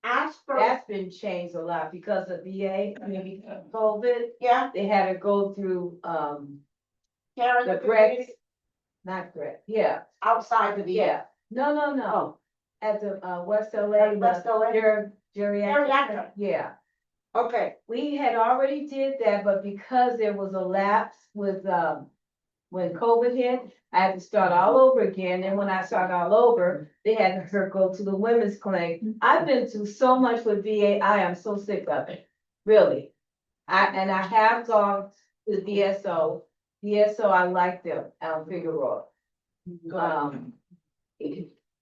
Ask for. That's been changed a lot because of VA, because of COVID, Yeah. they had to go through, Care in the the Brex, community not Brex, yeah, outside the VA. yeah. No. At the, West LA. West LA? Geriatric, Geriatric. yeah. Okay, We had already did that, but because there was a lapse with, when COVID hit, I had to start all over again. And when I started all over, they had her go to the women's clinic. I've been through so much with VA. I am so sick of it, really. I have gone to VSO. VSO, I like them, Figueroa.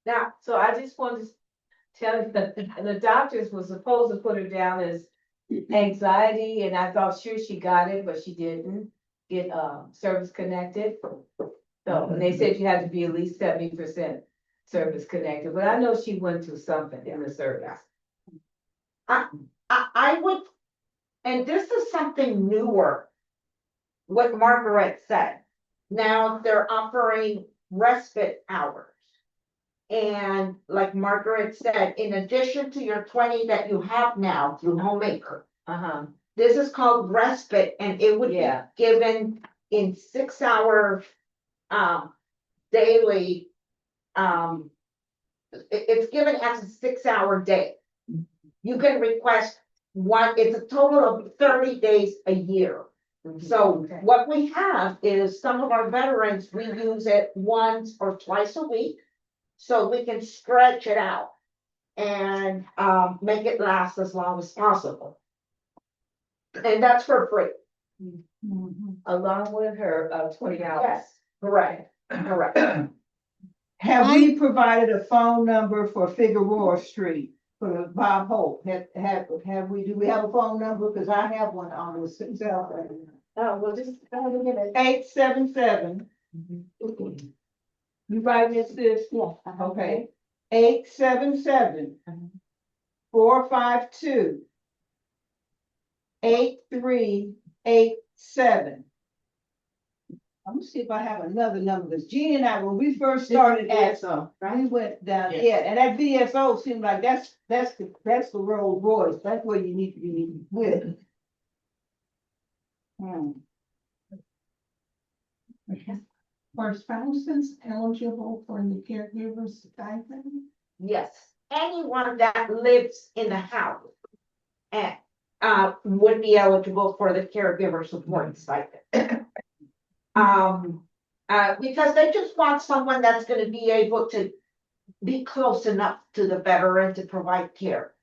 Now, so I just wanted to tell you that the doctors were supposed to put her down as anxiety, and I thought sure she got it, but she didn't get service connected. So, and they said you had to be at least 70% service connected, but I know she went through something in the service. I would, and this is something newer. What Margaret said. Now they're offering respite hours. And like Margaret said, in addition to your 20 that you have now through Homemaker, this is called respite, and it would be given in 6-hour daily. It's given as a 6-hour day. You can request one, it's a total of 30 days a year. So what we have is some of our veterans, we use it once or twice a week. So we can stretch it out and make it last as long as possible. And that's for free. Along with her 20 hours. Yes, correct. Have we provided a phone number for Figueroa Street for Bob Hope? Have we, do we have a phone number? Because I have one on the cell phone. Oh, well, just go ahead and get it. 877. You writing this? Yeah. Okay. 877 452 8387. I'm gonna see if I have another number, because Jeannie and I, when we first started at, we went down, Yes. yeah, and that VSO seemed like that's the Rolls Royce, that's where you need to be with. Are spouses eligible for the caregiver stipend? Yes, anyone that lives in the house and would be eligible for the caregiver support stipend. Because they just want someone that's gonna be able to be close enough to the veteran to provide care.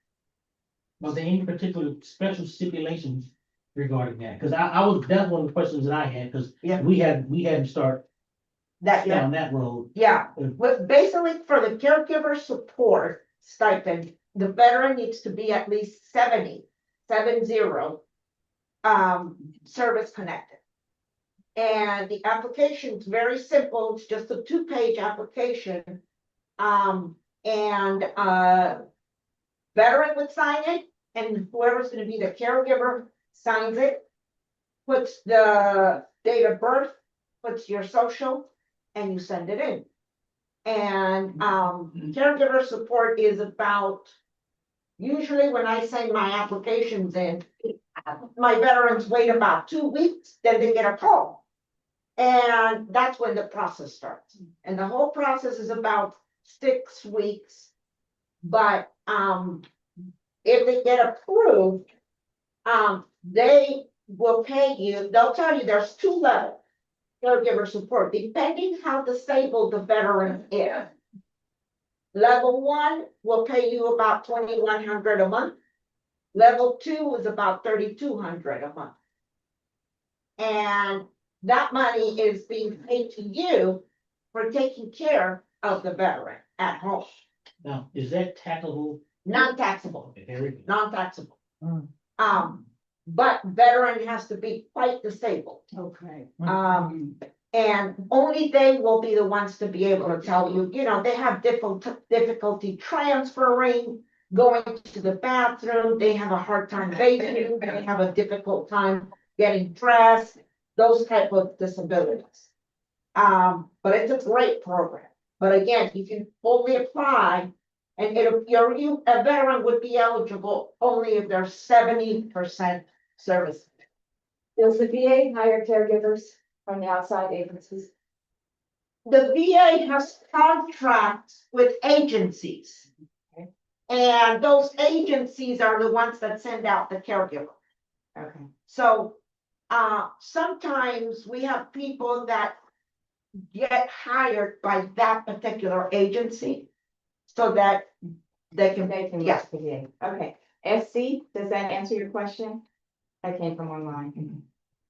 Was there any particular special stipulations regarding that? Cause that's one of the questions that I had, cause Yeah. we had to start That, yeah, down that road. yeah, but basically for the caregiver support stipend, the veteran needs to be at least 70 service connected. And the application is very simple, it's just a 2-page application. Veteran would sign it, and whoever's gonna be the caregiver signs it, puts the date of birth, puts your social, and you send it in. And caregiver support is about, usually when I send my applications in, my veterans wait about 2 weeks, then they get a call. And that's when the process starts. And the whole process is about 6 weeks. But if they get approved, they will pay you, they'll tell you there's 2 levels caregiver support, depending how disabled the veteran is. Level 1 will pay you about $2,100 a month. Level 2 is about $3,200 a month. And that money is being paid to you for taking care of the veteran at home. Now, is that taxable? Non-taxable, There we go. non-taxable. But veteran has to be quite disabled. Okay. And only they will be the ones to be able to tell you, they have difficulty transferring, going to the bathroom, they have a hard time bathing, they have a difficult time getting dressed, those type of disabilities. But it's a great program. But again, you can only apply, and a veteran would be eligible only if they're 70% service. Does the VA hire caregivers from the outside agencies? The VA has contracts with agencies. And those agencies are the ones that send out the caregiver. Okay. So, sometimes we have people that get hired by that particular agency so that they can, They can yeah. work for the VA. Okay. SC, does that answer your question? I came from online.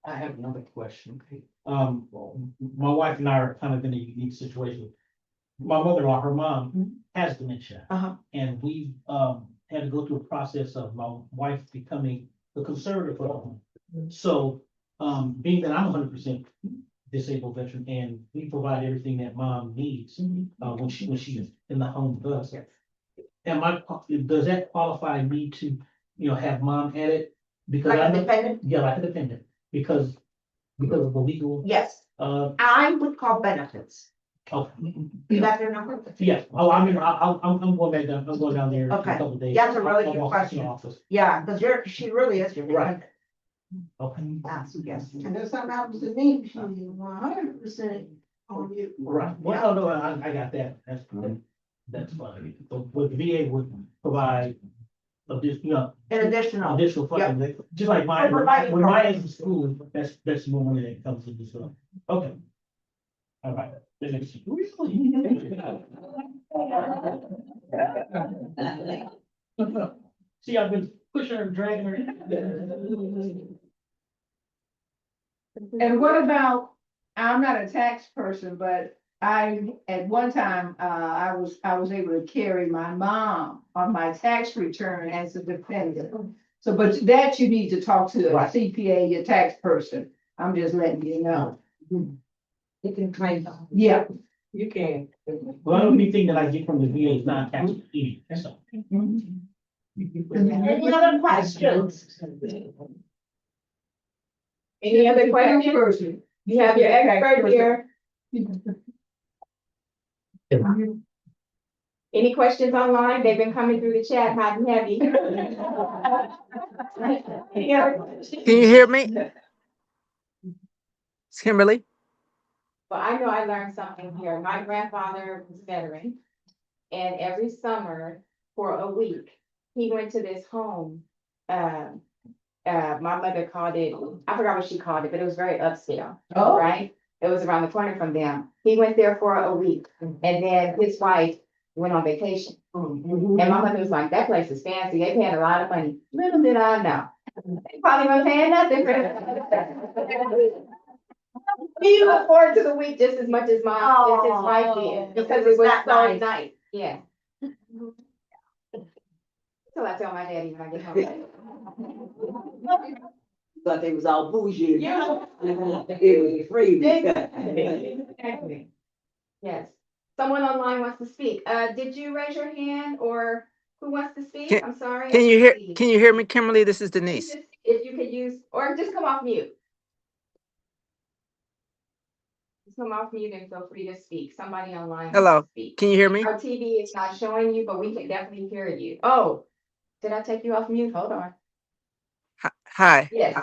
I have another question. My wife and I are kind of in a unique situation. My mother-in-law, her mom has dementia. And we had to go through a process of my wife becoming the conservative for the home. So, being that I'm 100% disabled veteran and we provide everything that mom needs, when she's in the home with us. Does that qualify me to, have mom at it? Because Like a dependent? Yeah, like a dependent, because of the legal. Yes, I would call benefits. Oh, Veteran number? yeah, I'm going back down, I'm going down there in a Okay. couple of days. That's a really I'll good walk into the question. office. Yeah, because she really is your Right. dependent. Okay, Yes. And if something happens to me, she's 100% on you. right, well, no, I got that, that's fine, but the VA would provide additional, An additional. additional funding, just like For providing when mine is in programs. school, that's more money that comes into school. Okay. All right. That makes sense. See, I've been pushing her, dragging her. And what about, I'm not a tax person, but at one time, I was able to carry my mom on my tax return as a dependent. So, but that you need to talk to a Right. CPA, your tax person. I'm just letting you know. You can claim. Yeah. You can. Well, the only thing that I get from the VA is non-taxable, so. Any other questions? Any other questions? You have your expert here. Any questions online? They've been coming through the chat hot and heavy. Any other questions? Can you hear me? Kimberly? Well, I know I learned something here. My grandfather was a veteran. And every summer for a week, he went to this home. My mother called it, I forgot what she called it, but it was very upscale, right? It was around the corner from them. He went there for a week and then his wife went on vacation. And my mother was like, that place is fancy. They paid a lot of money. Little did I know. They probably weren't paying nothing for that. He looked forward to the week just as much as his wife did because it was so nice. Yeah. So I tell my daddy when I get home. Thought they was all bougie. Yeah. It was free. Exactly. Yes. Someone online wants to speak. Did you raise your hand or who wants to speak? I'm sorry. Can you hear me, Kimberly? This is Denise. If you could use, or just come off mute. Just come off mute and feel free to speak. Somebody online. Hello. Wants to speak. Can you hear me? Our TV is not showing you, but we can definitely hear you. Oh, did I take you off mute? Hold on. Hi. Yes.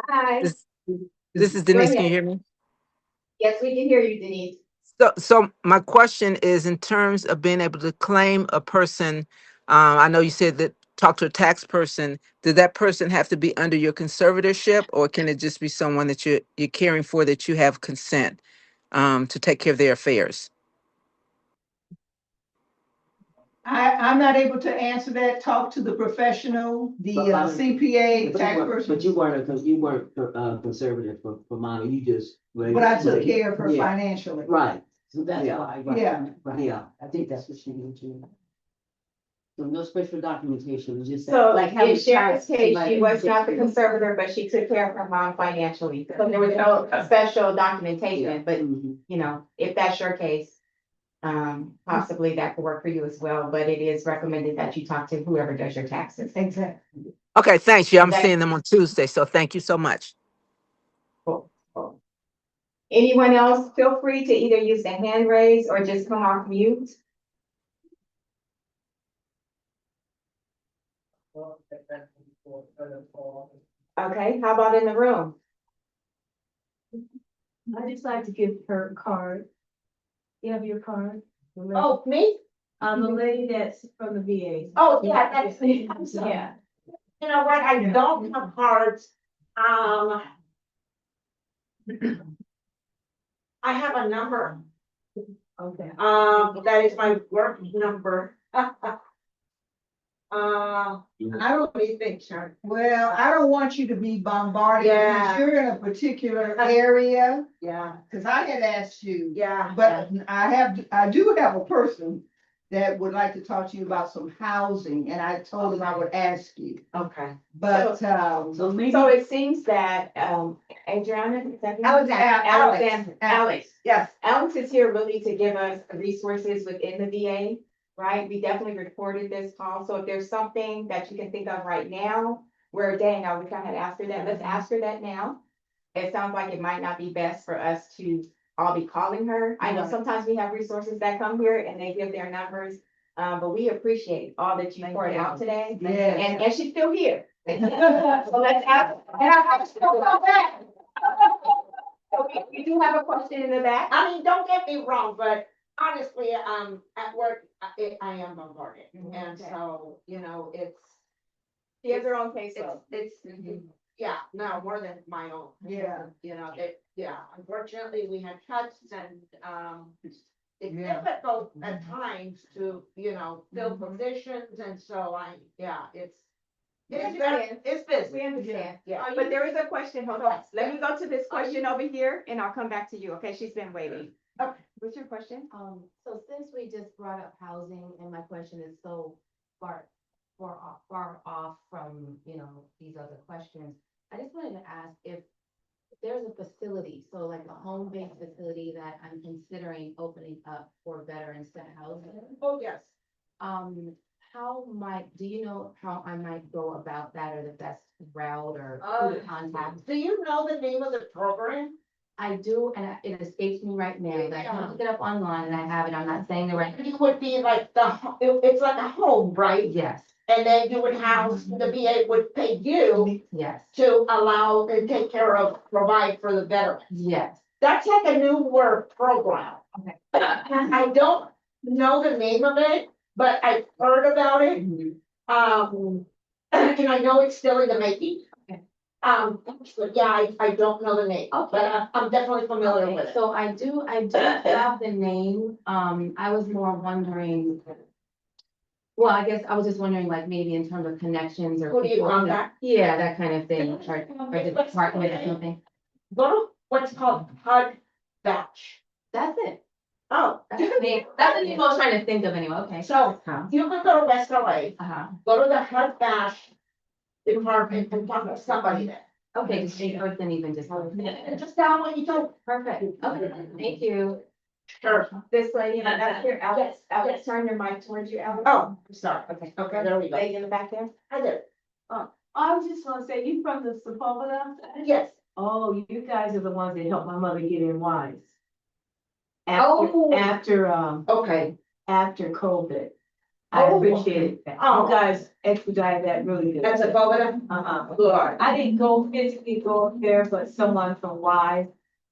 Hi. This is Go Denise. Can ahead. you hear me? Yes, we can hear you, Denise. So my question is, in terms of being able to claim a person, I know you said that talk to a tax person. Does that person have to be under your conservatorship, or can it just be someone that you're caring for that you have consent to take care of their affairs? I'm not able to answer that. Talk to the professional, the CPA, tax person. But you weren't conservative for mommy, you just. But I took care of her financially. Right, so that's why. Right, Yeah. right, yeah, I think that's what she needs to. So no special documentation, just. So like in Sharon's case, she was not the conservator, but she took care of her mom financially. So there was no special documentation, but you know, if that's your case, possibly that could work for you as well, but it is recommended that you talk to whoever does your taxes. Exactly. Okay, thanks you. I'm seeing them on Tuesday, so thank you so much. Cool. Anyone else, feel free to either use the hand raise or just come off mute. Okay, how about in the room? I just like to give her a card. You have your card? Oh, me? The lady that's from the VA. Oh, yeah, that's me. I'm sorry. Yeah. You know what? I don't have cards. I have a number. Okay. That is my work number. I don't really think, Sharon. Well, I don't want you to be bombarded Yeah. because you're in a particular area. Yeah, Cause I had asked you, yeah. but I do have a person that would like to talk to you about some housing, and I told him I would ask you. Okay. But, So maybe. So it seems that, Adriana, is that your name? Alex. Alex. Yes. Alex is here really to give us resources within the VA, right? We definitely recorded this call, so if there's something that you can think of right now, where, dang, I wish I had asked her that, let's ask her that now. It sounds like it might not be best for us to all be calling her. I know sometimes we have resources that come here and they give their numbers, but we appreciate all that you poured out today. yeah. And she's still here. So let's ask, and I have to still come back. So we do have a question in the back. I mean, don't get me wrong, but honestly, at work, I am bombarded. And so, you know, She has her own case though. it's, yeah, no, more than my own. Yeah. You know, unfortunately, we had cuts and, it's Yeah. difficult at times to, you know, fill positions, and so it's busy. We understand. Yeah. But there is a question, hold on. Let me go to this question over here and I'll come back to you, okay? She's been waiting. Okay. What's your question? So since we just brought up housing and my question is so far off from, you know, these other questions, I just wanted to ask if there's a facility, so like a home-based facility that I'm considering opening up for veterans to house in. Oh, yes. do you know how I might go about that or the best route or who to contact? Do you know the name of the program? I do, and it escapes me right now, but I can look it up online and I have it. I'm not saying the right. It would be like it's like a home, right? Yes, And then you would house, the VA would pay you yes, to allow and take care of, provide for the veterans. yes. That's like a new word program. Okay. I don't know the name of it, but I've heard about it. And I know it's still in the making. Okay. But yeah, I don't know the name, but I'm definitely familiar Okay, with it. so I do have the name. I was more wondering. Well, I guess I was just wondering, like, maybe in terms of connections or. Who do you people, contact? Yeah, that kind of thing, or the department or something. Go to what's called HUD batch. That's it. Oh, That's the name I was trying to think of anyway, okay. so you can go to West LA, Uh-huh. go to the HUD batch department and talk to somebody there. Okay, just then even just. And just tell them what you told. Perfect, okay, thank you. Sure. This lady, that's here, Alex, turn your mic towards you, Alex. Oh, sorry. Okay, Okay, there we go. lady in the back there? I did. I was just gonna say, you from the Sepulveda? Yes. Oh, you guys are the ones that helped my mother get in wise. Oh. After Okay. COVID. I Oh. appreciate that. Oh. You guys expedited that really good. That's a COVID. Good. I didn't go physically go up there, but someone from Wise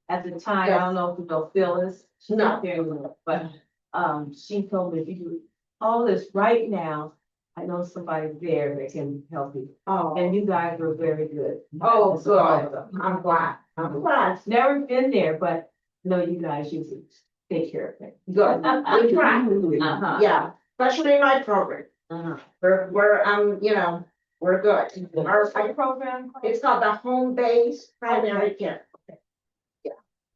at the time, I don't know if you know Phyllis. She's No. not there anymore, but she told me if you do all this right now, I know somebody there that can help you. Oh. And you guys were very good. Oh, good. I'm glad. I'm glad. Never been there, but know you guys usually take care of it. Good. We try. Uh-huh. Yeah, especially in my program. We're we're good. Our program? It's called the home base primary care.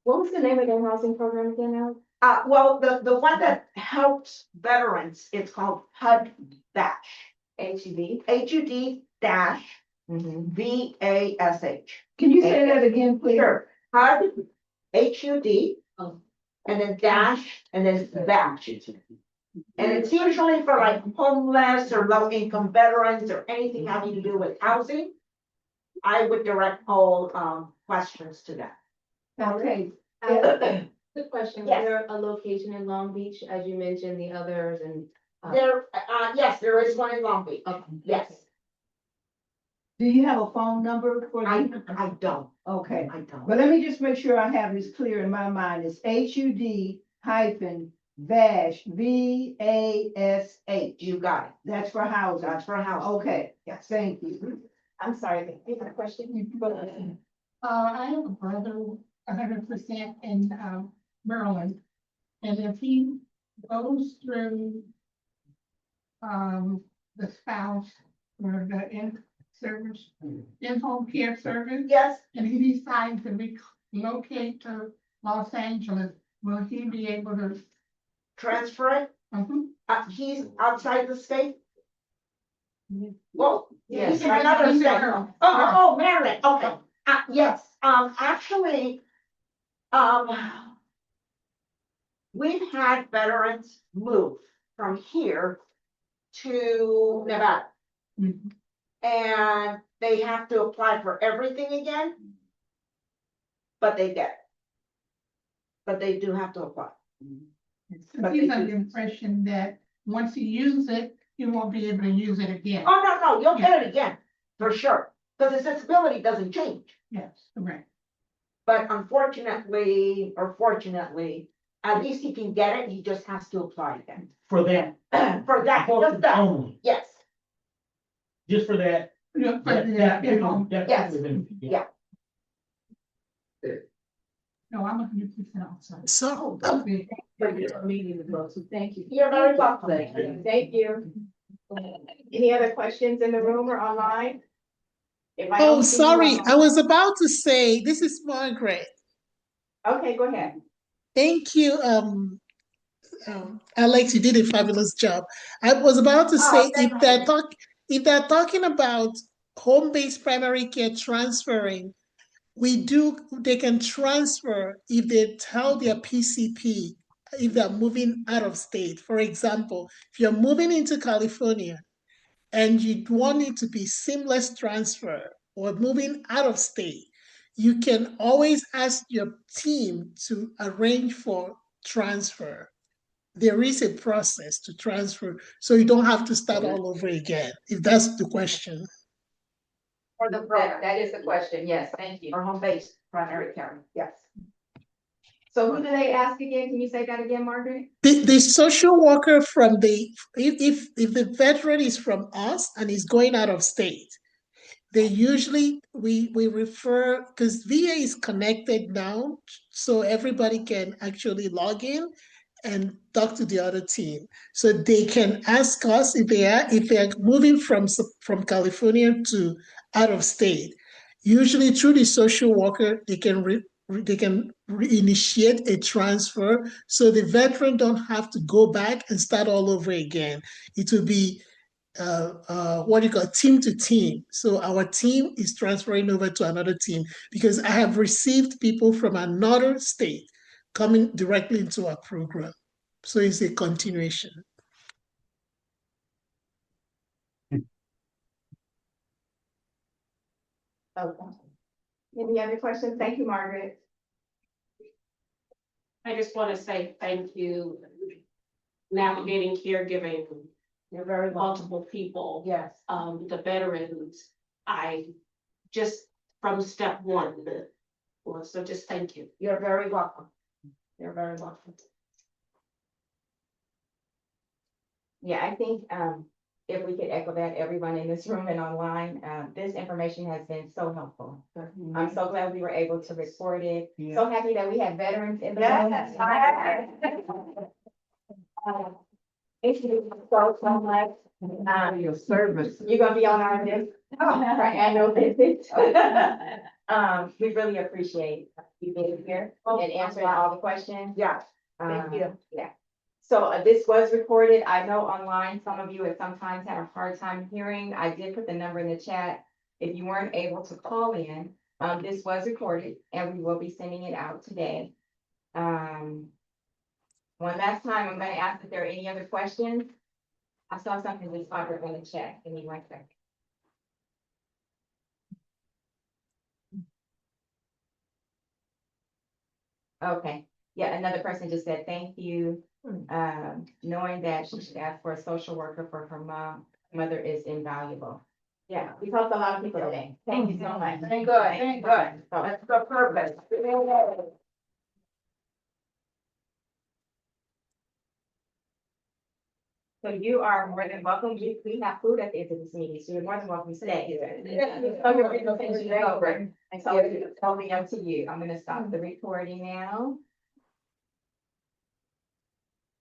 What was the name of the housing program again, Alex? Well, the one that helps veterans, it's called HUD dash. HEB? HUD dash VASH. Can you say that again, please? Sure. HUD, HUD, Oh. and then dash, and then VASH. And it's usually for like homeless or low income veterans or anything having to do with housing. I would direct all questions to that. Okay. Good question. Yes. Is there a location in Long Beach, as you mentioned, the others and? Yes, there is one in Long Beach. Okay. Yes. Do you have a phone number for I them? don't. Okay, I don't. but let me just make sure I have this clear in my mind. It's HUD hyphen VASH, VASH. You got it. That's for housing. That's for house. Okay, Yes. thank you. I'm sorry, you have a question? I have a brother, 100% in Maryland, and if he goes through the spouse or the in-home care service, Yes, and he decides to relocate to Los Angeles, will he be able to? transfer it. Mhm. He's outside the state. Well, Yes. he's in another He's in state. Maryland. Oh, Maryland, okay. Yes, actually, we've had veterans move from here to Nevada. Mhm. And they have to apply for everything again. But they get it. But they do have to apply. But He's they under do. the impression that once he uses it, he won't be able to use it again. Oh, no, you'll get it again, for sure, because his disability doesn't change. Yes, correct. But unfortunately, or fortunately, at least he can get it, he just has to apply again. For that. For that, just that, Only, yes, just for that. Yeah, but That, the that, in-home. Yes. yeah. No, I'm 100% outside. So, Meeting to go, so thank you. you're very welcome. Thank you. Any other questions in the room or online? If I oh, don't see you sorry, online- I was about to say, this is Margaret. Okay, go ahead. Thank you, Alex, you did a fabulous job. I was about to say, thank if they're talking about home-based primary care transferring, they can transfer if they tell their PCP if they're moving out of state. For example, if you're moving into California and you want it to be seamless transfer or moving out of state, you can always ask your team to arrange for transfer. There is a process to transfer, so you don't have to start all over again, if that's the question. For the That, program, that is the question, yes, thank you. or home base primary care, yes. So who do they ask again? Can you say that again, Margaret? The social worker from if the veteran is from us and is going out of state, they usually, we refer, because VA is connected now, so everybody can actually log in and talk to the other team. So they can ask us if they are moving from California to out of state. Usually through the social worker, they can initiate a transfer, so the veteran don't have to go back and start all over again. It will be what do you call team to team. So our team is transferring over to another team because I have received people from another state coming directly into our program. So it's a continuation. Okay. Any other questions? Thank you, Margaret. I just want to say thank you. Navigating caregiving, You're very welcome. multiple people, Yes. the veterans, I just from step one. Well, so just thank you. You're very welcome. You're very welcome. Yeah, I think, if we could echo that, everyone in this room and online, this information has been so helpful. I'm so glad we were able to record it. So happy that we had veterans in the room. Thank you so much. Your service. You're gonna be on our list for annual visit. We really appreciate you being here and answering all the questions. Yes, thank you. Yeah. So this was recorded. I know online, some of you at sometimes had a hard time hearing. I did put the number in the chat. If you weren't able to call in, this was recorded and we will be sending it out today. One last time, I'm gonna ask if there are any other questions. I saw something we saw in the chat. Give me 1 second. Okay, yeah, another person just said, thank you. Knowing that she should ask for a social worker for her mother is invaluable. Yeah, we helped a lot of people today. Thank you so much. Thank good, thank good. That's the purpose. So you are more than welcome. We have food at the end of this meeting, so you're more than welcome to stay. So you're going to finish it over. And so it's totally up to you. I'm gonna stop the recording now.